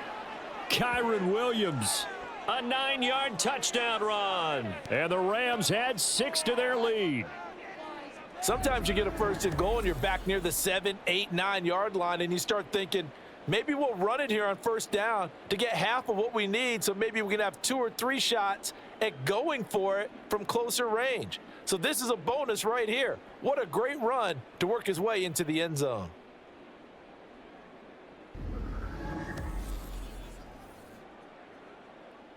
Kyron Williams, a 9-yard touchdown run. And the Rams add 6 to their lead. Sometimes you get a 1st and goal and you're back near the 7, 8, 9-yard line and you start thinking, maybe we'll run it here on 1st down to get half of what we need, so maybe we can have 2 or 3 shots at going for it from closer range. So this is a bonus right here. What a great run to work his way into the end zone.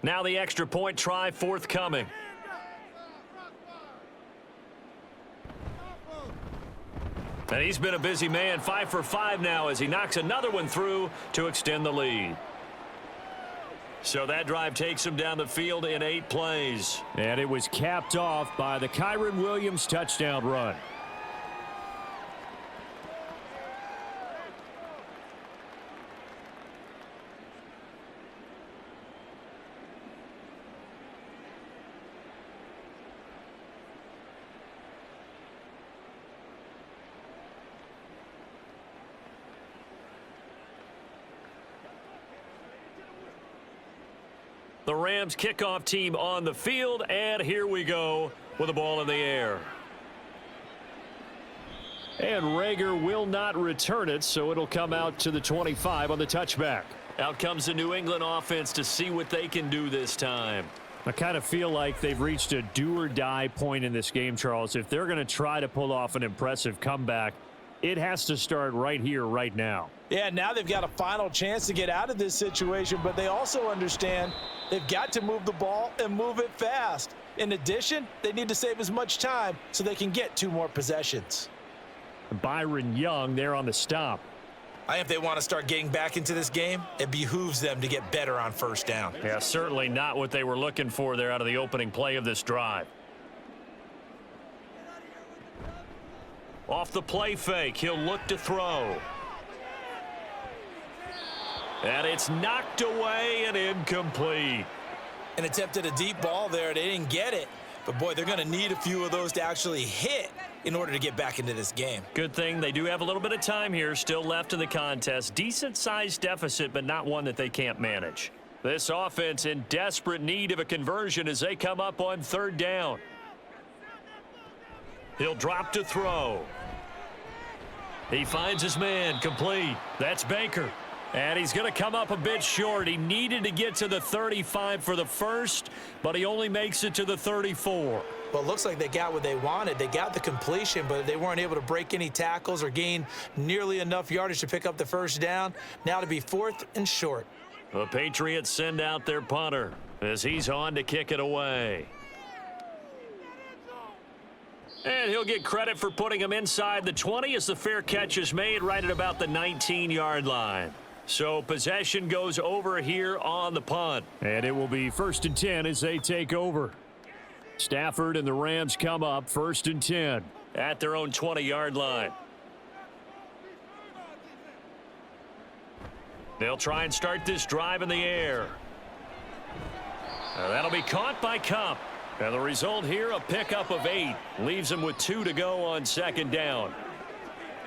Now the extra point try forthcoming. And he's been a busy man, 5 for 5 now as he knocks another one through to extend the lead. So that drive takes him down the field in 8 plays. And it was capped off by the Kyron Williams touchdown run. The Rams kickoff team on the field, and here we go with the ball in the air. And Rager will not return it, so it'll come out to the 25 on the touchback. Out comes the New England offense to see what they can do this time. I kind of feel like they've reached a do-or-die point in this game, Charles. If they're going to try to pull off an impressive comeback, it has to start right here, right now. Yeah, now they've got a final chance to get out of this situation, but they also understand they've got to move the ball and move it fast. In addition, they need to save as much time so they can get 2 more possessions. Byron Young there on the stop. I think if they want to start getting back into this game, it behooves them to get better on 1st down. Yeah, certainly not what they were looking for there out of the opening play of this drive. Off the play fake, he'll look to throw. And it's knocked away and incomplete. An attempt at a deep ball there. They didn't get it. But, boy, they're going to need a few of those to actually hit in order to get back into this game. Good thing they do have a little bit of time here still left in the contest. Decent-sized deficit, but not one that they can't manage. This offense in desperate need of a conversion as they come up on 3rd down. He'll drop to throw. He finds his man, complete. That's Baker. And he's going to come up a bit short. He needed to get to the 35 for the first, but he only makes it to the 34. Well, it looks like they got what they wanted. They got the completion, but they weren't able to break any tackles or gain nearly enough yardage to pick up the 1st down. Now to be 4th and short. The Patriots send out their punter as he's on to kick it away. And he'll get credit for putting him inside the 20 as the fair catch is made right at about the 19-yard line. So possession goes over here on the punt. And it will be 1st and 10 as they take over. Stafford and the Rams come up 1st and 10 at their own 20-yard line. They'll try and start this drive in the air. That'll be caught by Kupp. And the result here, a pickup of 8. Leaves them with 2 to go on 2nd down.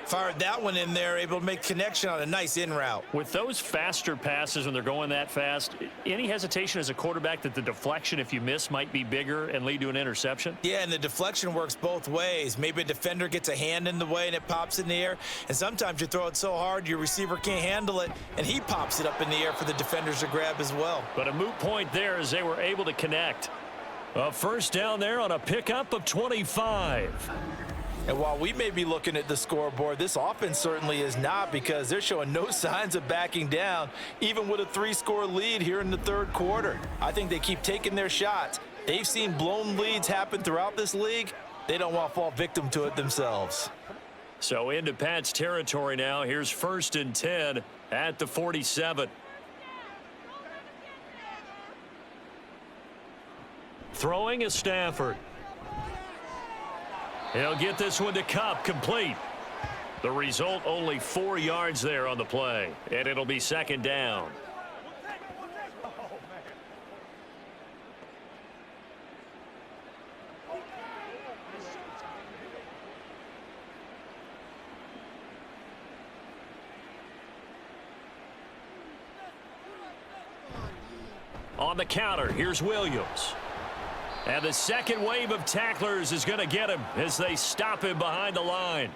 Fired that one in there, able to make connection on a nice in route. With those faster passes when they're going that fast, any hesitation as a quarterback that the deflection, if you miss, might be bigger and lead to an interception? Yeah, and the deflection works both ways. Maybe a defender gets a hand in the way and it pops in the air, and sometimes you throw it so hard your receiver can't handle it, and he pops it up in the air for the defenders to grab as well. But a moot point there as they were able to connect. A first down there on a pickup of 25. And while we may be looking at the scoreboard, this offense certainly is not, because they're showing no signs of backing down, even with a 3-score lead here in the third quarter. I think they keep taking their shots. They've seen blown leads happen throughout this league. They don't want to fall victim to it themselves. So into Pat's territory now. Here's 1st and 10 at the 47. Throwing is Stafford. He'll get this one to Cup, complete. The result, only 4 yards there on the play, and it'll be 2nd down. On the counter, here's Williams. And the second wave of tacklers is going to get him as they stop him behind the line.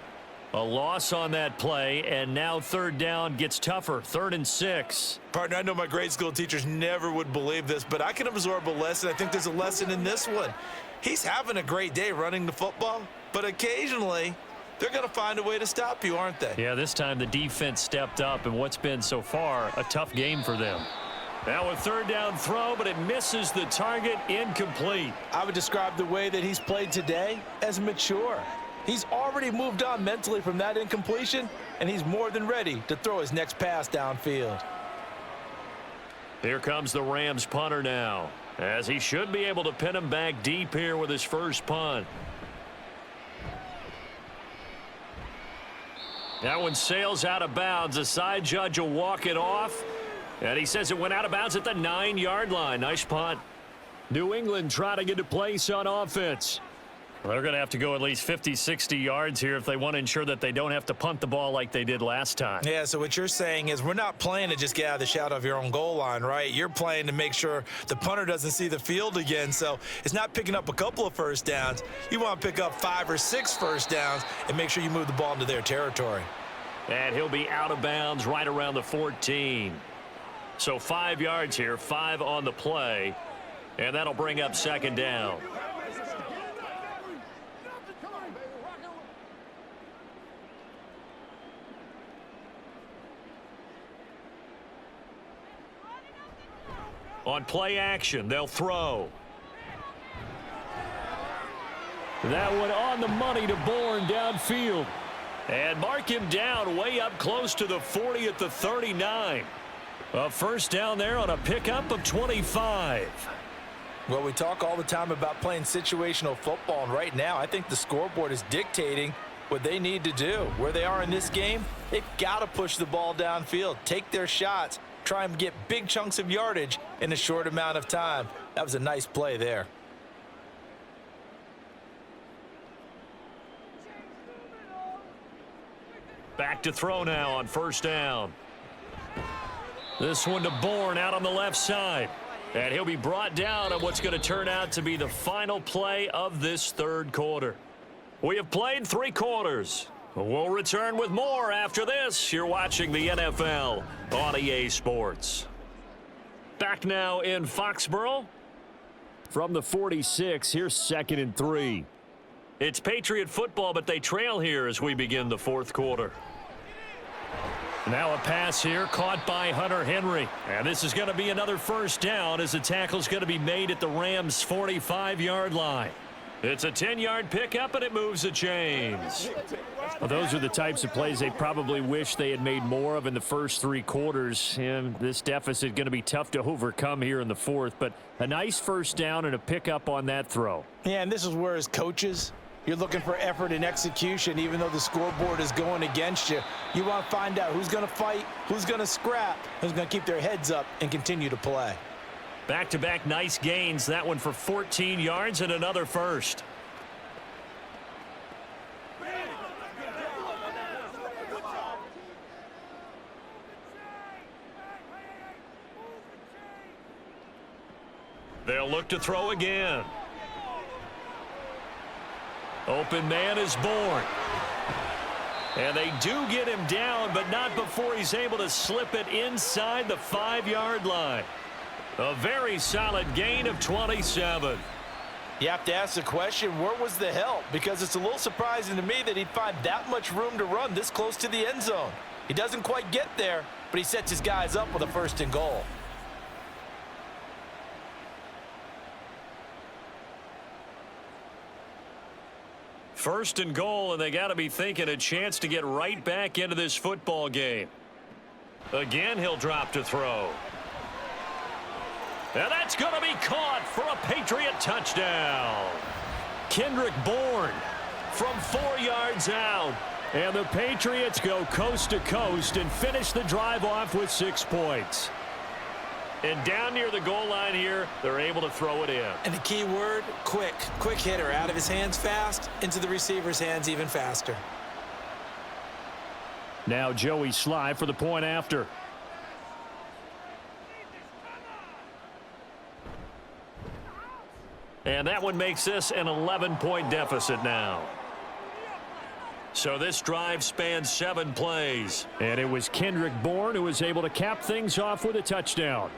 A loss on that play, and now 3rd down gets tougher. 3rd and 6. Partner, I know my grade school teachers never would believe this, but I can absorb a lesson. I think there's a lesson in this one. He's having a great day running the football, but occasionally they're going to find a way to stop you, aren't they? Yeah, this time the defense stepped up, and what's been so far a tough game for them. Now a 3rd down throw, but it misses the target, incomplete. I would describe the way that he's played today as mature. He's already moved on mentally from that incompletion, and he's more than ready to throw his next pass downfield. Here comes the Rams punter now, as he should be able to pin him back deep here with his first punt. That one sails out of bounds. The side judge will walk it off. And he says it went out of bounds at the 9-yard line. Nice punt. New England trying to get to place on offense. Well, they're going to have to go at least 50, 60 yards here if they want to ensure that they don't have to punt the ball like they did last time. Yeah, so what you're saying is we're not playing to just get out of the shadow of your own goal line, right? You're playing to make sure the punter doesn't see the field again. So it's not picking up a couple of first downs. You want to pick up 5 or 6 first downs and make sure you move the ball into their territory. And he'll be out of bounds right around the 14. So 5 yards here, 5 on the play, and that'll bring up 2nd down. On play action, they'll throw. That one on the money to Bourne downfield. And mark him down way up close to the 40 at the 39. A first down there on a pickup of 25. Well, we talk all the time about playing situational football, and right now I think the scoreboard is dictating what they need to do. Where they are in this game, they've got to push the ball downfield, take their shots, try and get big chunks of yardage in a short amount of time. That was a nice play there. Back to throw now on first down. This one to Bourne out on the left side. And he'll be brought down on what's going to turn out to be the final play of this third quarter. We have played 3 quarters. We'll return with more after this. You're watching the NFL on EA Sports. Back now in Foxborough. From the 46, here's 2nd and 3. It's Patriot football, but they trail here as we begin the fourth quarter. Now a pass here caught by Hunter Henry. And this is going to be another first down as the tackle's going to be made at the Rams' 45-yard line. It's a 10-yard pickup, and it moves the chains. Well, those are the types of plays they probably wish they had made more of in the first 3 quarters. And this deficit going to be tough to overcome here in the fourth. But a nice first down and a pickup on that throw. Yeah, and this is where as coaches, you're looking for effort and execution, even though the scoreboard is going against you. You want to find out who's going to fight, who's going to scrap, who's going to keep their heads up and continue to play. Back-to-back nice gains. That one for 14 yards and another first. They'll look to throw again. Open man is born. And they do get him down, but not before he's able to slip it inside the 5-yard line. A very solid gain of 27. You have to ask the question, where was the help? Because it's a little surprising to me that he'd find that much room to run this close to the end zone. He doesn't quite get there, but he sets his guys up with a 1st and goal. First and goal, and they got to be thinking a chance to get right back into this football game. Again, he'll drop to throw. And that's going to be caught for a Patriot touchdown. Kendrick Bourne from 4 yards out. And the Patriots go coast to coast and finish the drive off with 6 points. And down near the goal line here, they're able to throw it in. And the key word, quick. Quick hitter. Out of his hands fast, into the receiver's hands even faster. Now Joey Sly for the point after. And that one makes this an 11-point deficit now. So this drive spans 7 plays. And it was Kendrick Bourne who was able to cap things off with a touchdown.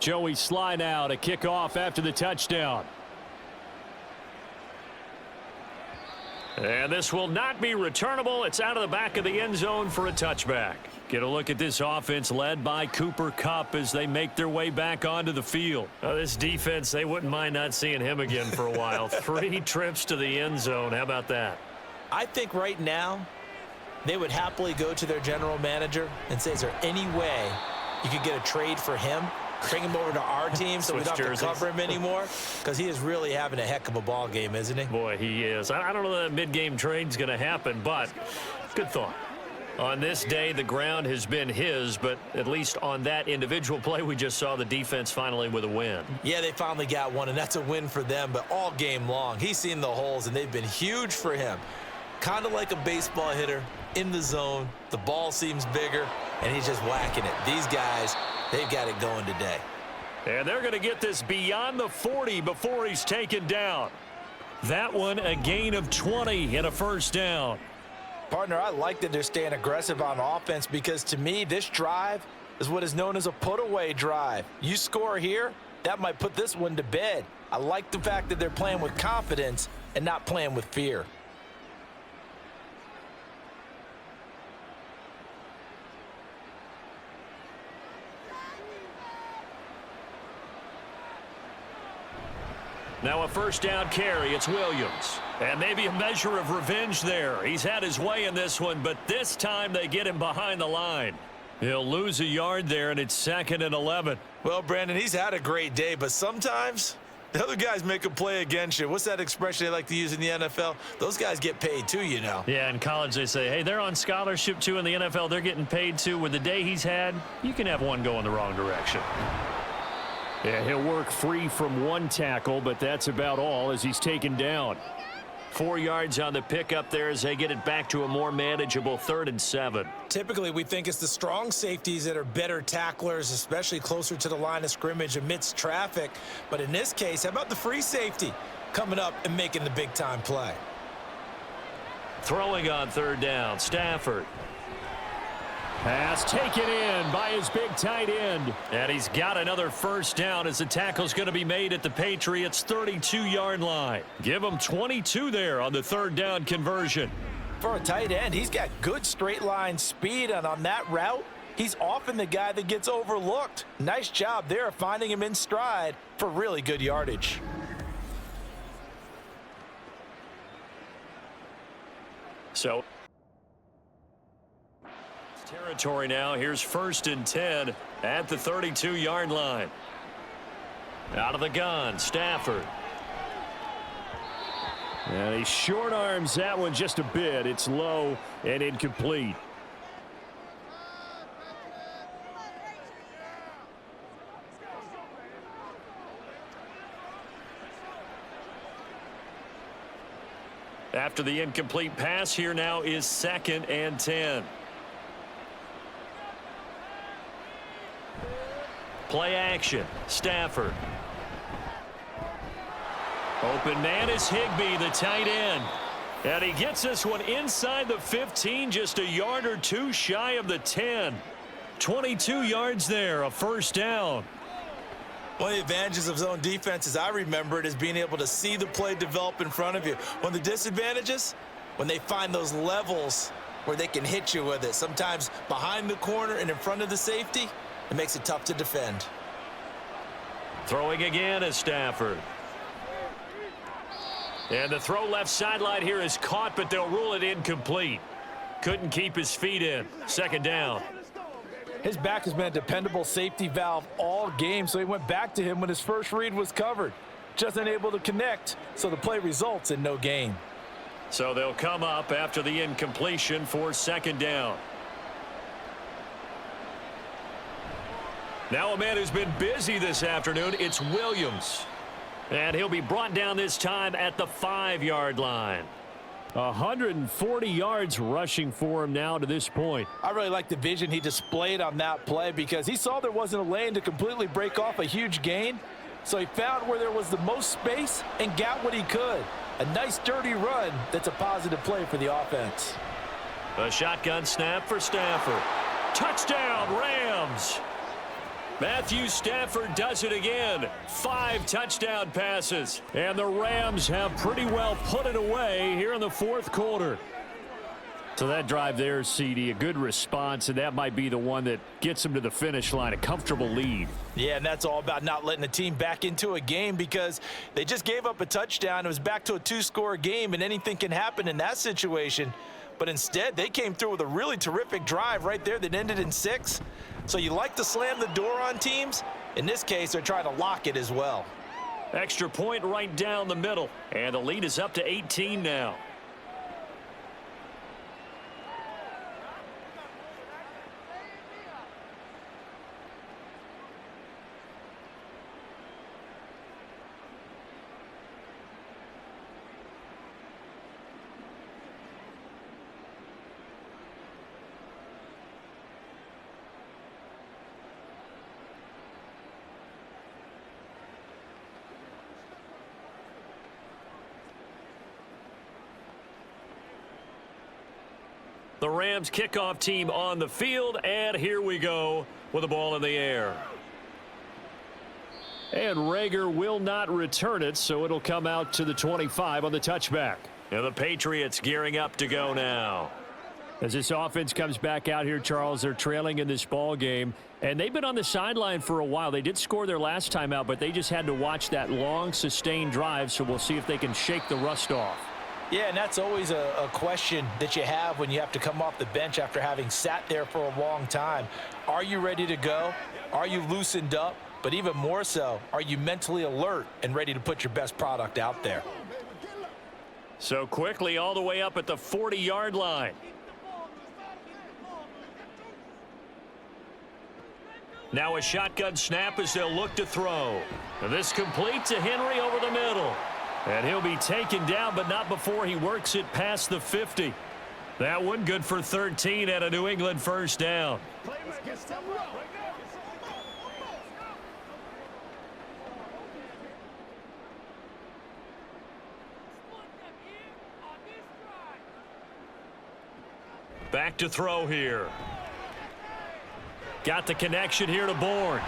Joey Sly now to kick off after the touchdown. And this will not be returnable. It's out of the back of the end zone for a touchback. Get a look at this offense led by Cooper Kupp as they make their way back onto the field. This defense, they wouldn't mind not seeing him again for a while. 3 trips to the end zone. How about that? I think right now they would happily go to their general manager and say, is there any way you could get a trade for him? Bring him over to our team so we don't have to cover him anymore, because he is really having a heck of a ball game, isn't he? Boy, he is. I don't know that mid-game trade's going to happen, but good thought. On this day, the ground has been his, but at least on that individual play, we just saw the defense finally with a win. Yeah, they finally got one, and that's a win for them, but all game long, he's seen the holes, and they've been huge for him. Kind of like a baseball hitter in the zone. The ball seems bigger, and he's just whacking it. These guys, they've got it going today. And they're going to get this beyond the 40 before he's taken down. That one, a gain of 20 and a 1st down. Partner, I like that they're staying aggressive on offense, because to me, this drive is what is known as a put-away drive. You score here, that might put this one to bed. I like the fact that they're playing with confidence and not playing with fear. Now a 1st down carry. It's Williams. And maybe a measure of revenge there. He's had his way in this one, but this time they get him behind the line. He'll lose a yard there, and it's 2nd and 11. Well, Brandon, he's had a great day, but sometimes the other guys make a play against you. What's that expression they like to use in the NFL? Those guys get paid too, you know. Yeah, in college they say, hey, they're on scholarship too. In the NFL, they're getting paid too. With the day he's had, you can have one go in the wrong direction. Yeah, he'll work free from 1 tackle, but that's about all as he's taken down. 4 yards on the pickup there as they get it back to a more manageable 3rd and 7. Typically, we think it's the strong safeties that are better tacklers, especially closer to the line of scrimmage amidst traffic. But in this case, how about the free safety coming up and making the big-time play? Throwing on 3rd down, Stafford. Pass taken in by his big tight end. And he's got another 1st down as the tackle's going to be made at the Patriots' 32-yard line. Give him 22 there on the 3rd down conversion. For a tight end, he's got good straight line speed, and on that route, he's often the guy that gets overlooked. Nice job there finding him in stride for really good yardage. So territory now. Here's 1st and 10 at the 32-yard line. Out of the gun, Stafford. And he short arms that one just a bit. It's low and incomplete. After the incomplete pass, here now is 2nd and 10. Play action. Stafford. Open man is Higbee, the tight end. And he gets this one inside the 15, just a yard or two shy of the 10. 22 yards there, a first down. One of the advantages of zone defense, as I remember it, is being able to see the play develop in front of you. One of the disadvantages, when they find those levels where they can hit you with it, sometimes behind the corner and in front of the safety, it makes it tough to defend. Throwing again is Stafford. And the throw left sideline here is caught, but they'll rule it incomplete. Couldn't keep his feet in. 2nd down. His back has been a dependable safety valve all game, so he went back to him when his first read was covered. Just unable to connect, so the play results in no gain. So they'll come up after the incompletion for 2nd down. Now a man who's been busy this afternoon, it's Williams. And he'll be brought down this time at the 5-yard line. 140 yards rushing for him now to this point. I really like the vision he displayed on that play because he saw there wasn't a lane to completely break off a huge gain. So he found where there was the most space and got what he could. A nice dirty run that's a positive play for the offense. A shotgun snap for Stafford. Touchdown, Rams! Matthew Stafford does it again. 5 touchdown passes. And the Rams have pretty well put it away here in the 4th quarter. So that drive there, CD, a good response, and that might be the one that gets them to the finish line, a comfortable lead. Yeah, and that's all about not letting the team back into a game because they just gave up a touchdown. It was back to a 2-score game, and anything can happen in that situation. But instead, they came through with a really terrific drive right there that ended in 6. So you like to slam the door on teams. In this case, they're trying to lock it as well. Extra point right down the middle. And the lead is up to 18 now. The Rams kickoff team on the field, and here we go with the ball in the air. And Rager will not return it, so it'll come out to the 25 on the touchback. And the Patriots gearing up to go now. As this offense comes back out here, Charles, they're trailing in this ball game, and they've been on the sideline for a while. They did score their last time out, but they just had to watch that long, sustained drive, so we'll see if they can shake the rust off. Yeah, and that's always a question that you have when you have to come off the bench after having sat there for a long time. Are you ready to go? Are you loosened up? But even more so, are you mentally alert and ready to put your best product out there? So quickly all the way up at the 40-yard line. Now a shotgun snap as they'll look to throw. And this complete to Henry over the middle. And he'll be taken down, but not before he works it past the 50. That one good for 13 and a New England first down. Back to throw here. Got the connection here to Bourne.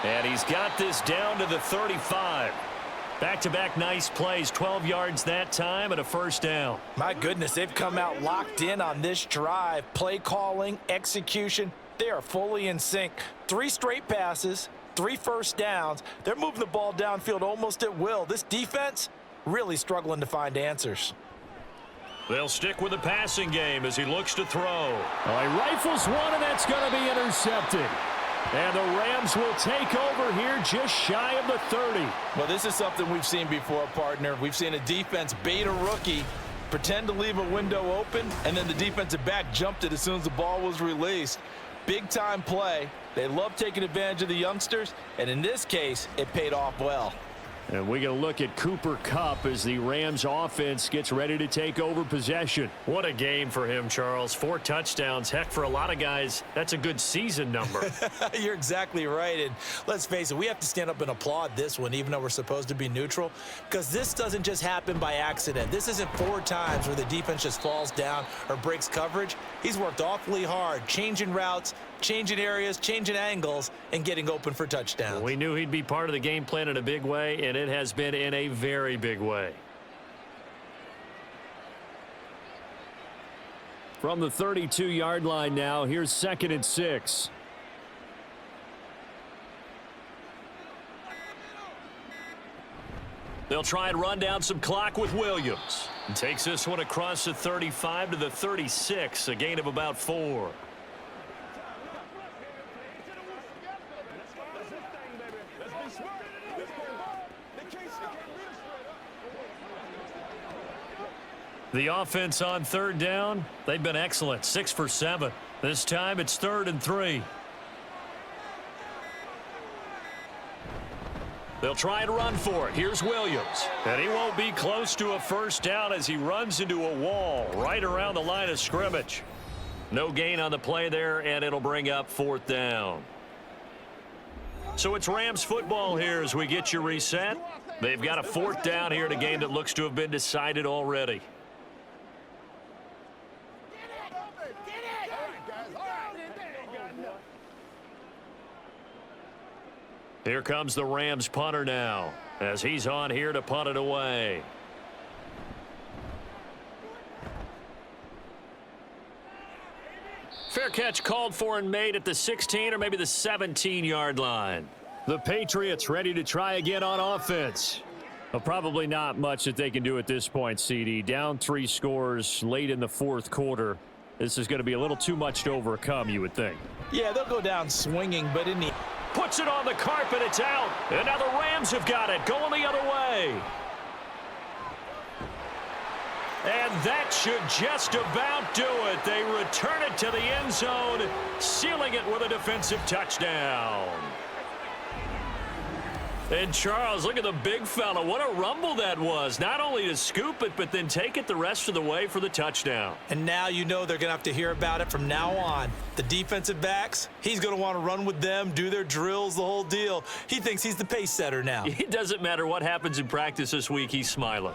And he's got this down to the 35. Back-to-back nice plays, 12 yards that time and a first down. My goodness, they've come out locked in on this drive. Play calling, execution, they are fully in sync. 3 straight passes, 3 first downs. They're moving the ball downfield almost at will. This defense really struggling to find answers. They'll stick with the passing game as he looks to throw. Oh, he rifles one, and that's going to be intercepted. And the Rams will take over here just shy of the 30. Well, this is something we've seen before, partner. We've seen a defense bait a rookie, pretend to leave a window open, and then the defensive back jumped it as soon as the ball was released. Big-time play. They love taking advantage of the youngsters, and in this case, it paid off well. And we get a look at Cooper Kupp as the Rams offense gets ready to take over possession. What a game for him, Charles. 4 touchdowns. Heck, for a lot of guys, that's a good season number. You're exactly right. And let's face it, we have to stand up and applaud this one, even though we're supposed to be neutral, because this doesn't just happen by accident. This isn't 4 times where the defense just falls down or breaks coverage. He's worked awfully hard, changing routes, changing areas, changing angles, and getting open for touchdowns. We knew he'd be part of the game plan in a big way, and it has been in a very big way. From the 32-yard line now, here's 2nd and 6. They'll try and run down some clock with Williams. And takes this one across the 35 to the 36, a gain of about 4. The offense on 3rd down, they've been excellent, 6 for 7. This time it's 3rd and 3. They'll try and run for it. Here's Williams. And he won't be close to a 1st down as he runs into a wall right around the line of scrimmage. No gain on the play there, and it'll bring up 4th down. So it's Rams football here as we get you reset. They've got a 4th down here in a game that looks to have been decided already. Here comes the Rams punter now as he's on here to punt it away. Fair catch called for and made at the 16 or maybe the 17-yard line. The Patriots ready to try again on offense. Well, probably not much that they can do at this point, CD. Down 3 scores late in the 4th quarter. This is going to be a little too much to overcome, you would think. Yeah, they'll go down swinging, but in the... Puts it on the carpet, it's out. And now the Rams have got it, going the other way. And that should just about do it. They return it to the end zone, sealing it with a defensive touchdown. And Charles, look at the big fella. What a rumble that was. Not only to scoop it, but then take it the rest of the way for the touchdown. And now you know they're going to have to hear about it from now on. The defensive backs, he's going to want to run with them, do their drills, the whole deal. He thinks he's the pace setter now. It doesn't matter what happens in practice this week, he's smiling.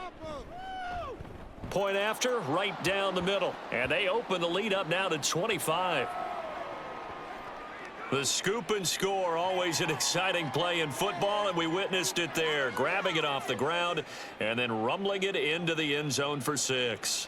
Point after, right down the middle. And they open the lead up now to 25. The scoop and score, always an exciting play in football, and we witnessed it there, grabbing it off the ground and then rumbling it into the end zone for 6.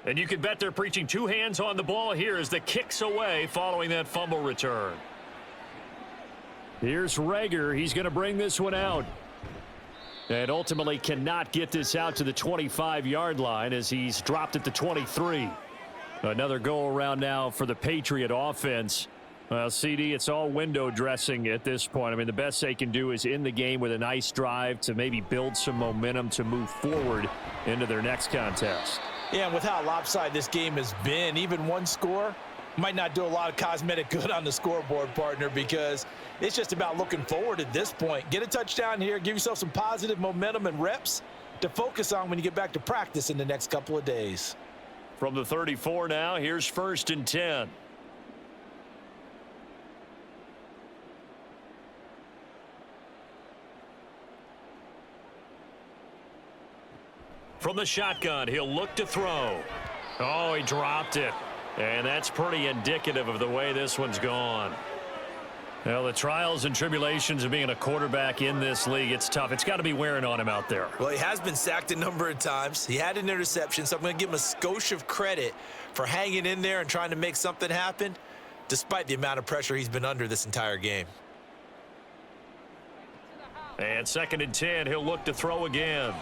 And you can bet they're preaching 2 hands on the ball here as the kick's away following that fumble return. Here's Rager. He's going to bring this one out. And ultimately cannot get this out to the 25-yard line as he's dropped at the 23. Another go-around now for the Patriot offense. Well, CD, it's all window dressing at this point. I mean, the best they can do is in the game with a nice drive to maybe build some momentum to move forward into their next contest. Yeah, and with how lopsided this game has been, even one score might not do a lot of cosmetic good on the scoreboard, partner, because it's just about looking forward at this point. Get a touchdown here, give yourself some positive momentum and reps to focus on when you get back to practice in the next couple of days. From the 34 now, here's 1st and 10. From the shotgun, he'll look to throw. Oh, he dropped it. And that's pretty indicative of the way this one's gone. Well, the trials and tribulations of being a quarterback in this league, it's tough. It's got to be wearing on him out there. Well, he has been sacked a number of times. He had an interception, so I'm going to give him a skosh of credit for hanging in there and trying to make something happen, despite the amount of pressure he's been under this entire game. And 2nd and 10, he'll look to throw again.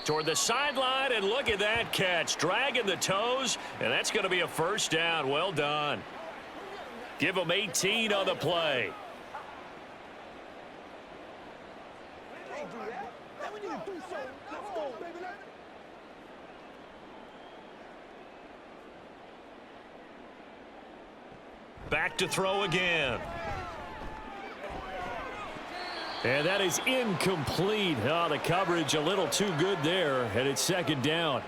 Toward the sideline, and look at that catch. Dragging the toes, and that's going to be a first down. Well done. Give him 18 on the play. Back to throw again. And that is incomplete. Oh, the coverage a little too good there, and it's 2nd down.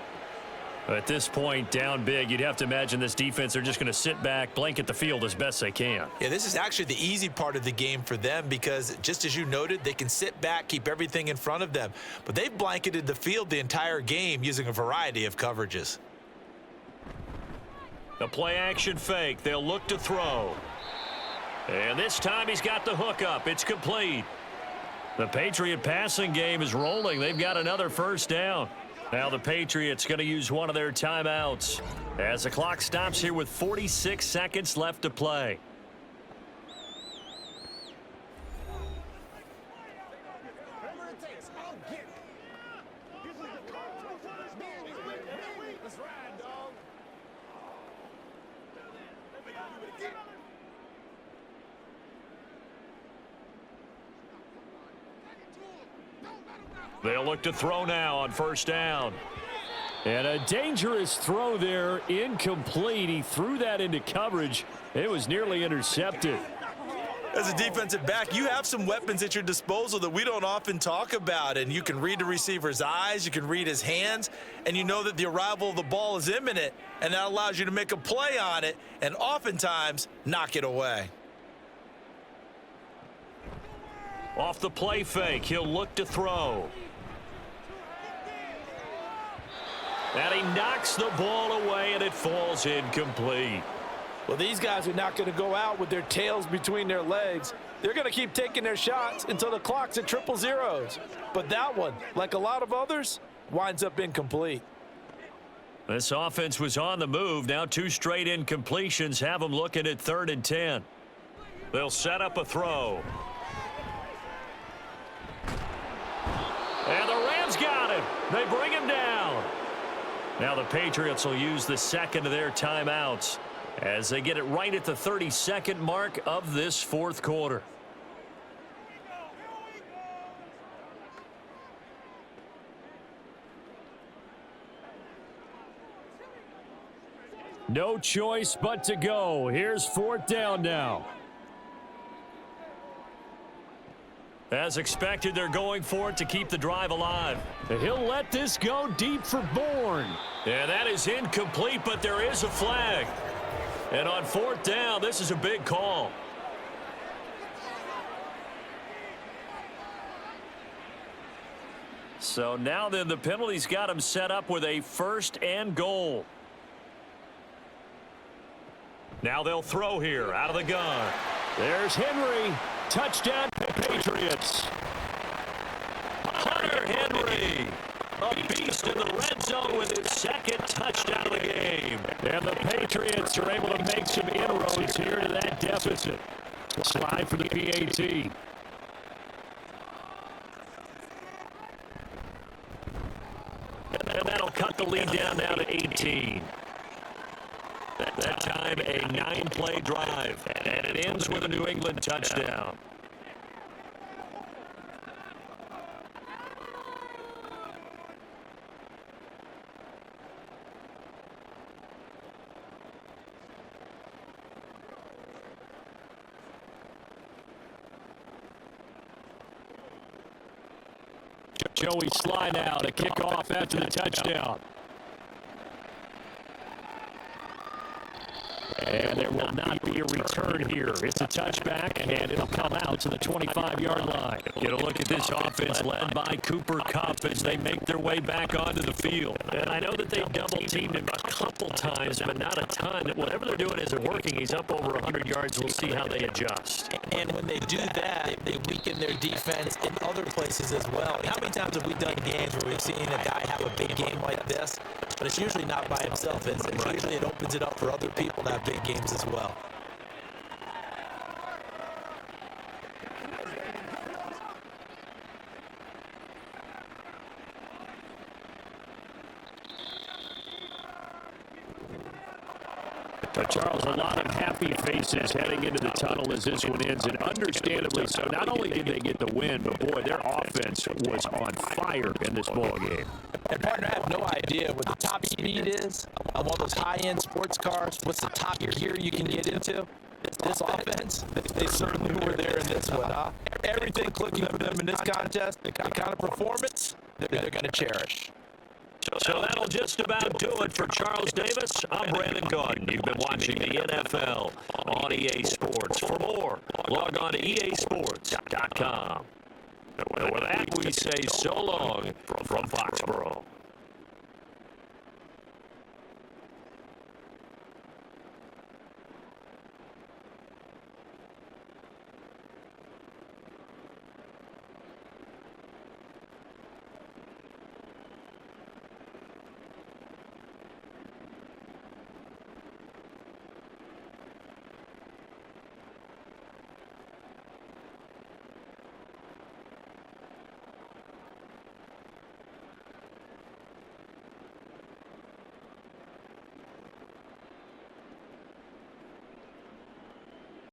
At this point, down big, you'd have to imagine this defense, they're just going to sit back, blanket the field as best they can. Yeah, this is actually the easy part of the game for them because, just as you noted, they can sit back, keep everything in front of them. But they've blanketed the field the entire game using a variety of coverages. The play-action fake. They'll look to throw. And this time he's got the hook up. It's complete. The Patriot passing game is rolling. They've got another first down. Now the Patriots going to use one of their timeouts as the clock stops here with 46 seconds left to play. They'll look to throw now on first down. And a dangerous throw there, incomplete. He threw that into coverage. It was nearly intercepted. As a defensive back, you have some weapons at your disposal that we don't often talk about, and you can read the receiver's eyes, you can read his hands, and you know that the arrival of the ball is imminent, and that allows you to make a play on it and oftentimes knock it away. Off the play fake, he'll look to throw. And he knocks the ball away, and it falls incomplete. Well, these guys are not going to go out with their tails between their legs. They're going to keep taking their shots until the clock's at 000. But that one, like a lot of others, winds up incomplete. This offense was on the move. Now 2 straight incompletions have them looking at 3rd and 10. They'll set up a throw. And the Rams got him. They bring him down. Now the Patriots will use the second of their timeouts as they get it right at the 32nd mark of this 4th quarter. No choice but to go. Here's 4th down now. As expected, they're going for it to keep the drive alive. He'll let this go deep for Bourne. And that is incomplete, but there is a flag. And on 4th down, this is a big call. So now then, the penalty's got him set up with a 1st and goal. Now they'll throw here out of the gun. There's Henry. Touchdown Patriots. Hunter Henry, a beast in the red zone with his 2nd touchdown of the game. And the Patriots are able to make some inroads here to that deficit. Slide for the PAT. And that'll cut the lead down now to 18. That time, a 9-play drive, and it ends with a New England touchdown. Joey Sly now to kick off after the touchdown. And there will not be a return here. It's a touchback, and it'll come out to the 25-yard line. Get a look at this offense led by Cooper Kupp as they make their way back onto the field. And I know that they double-teamed him a couple times, but not a ton. Whatever they're doing isn't working. He's up over 100 yards. We'll see how they adjust. And when they do that, they weaken their defense in other places as well. How many times have we done games where we've seen a guy have a big game like this, but it's usually not by himself, is it? Usually it opens it up for other people to have big games as well. But Charles, a lot of happy faces heading into the tunnel as this one ends, and understandably so. Not only did they get the win, but boy, their offense was on fire in this ball game. And partner, I have no idea what the top speed is on one of those high-end sports cars. What's the top gear you can get into? This offense, they certainly were there in this one, huh? Everything clicking for them in this contest, the kind of performance they're going to cherish. So that'll just about do it for Charles Davis. I'm Brandon Gordon. You've been watching the NFL on EA Sports. For more, log on to easports.com. And with that, we say so long from Foxborough.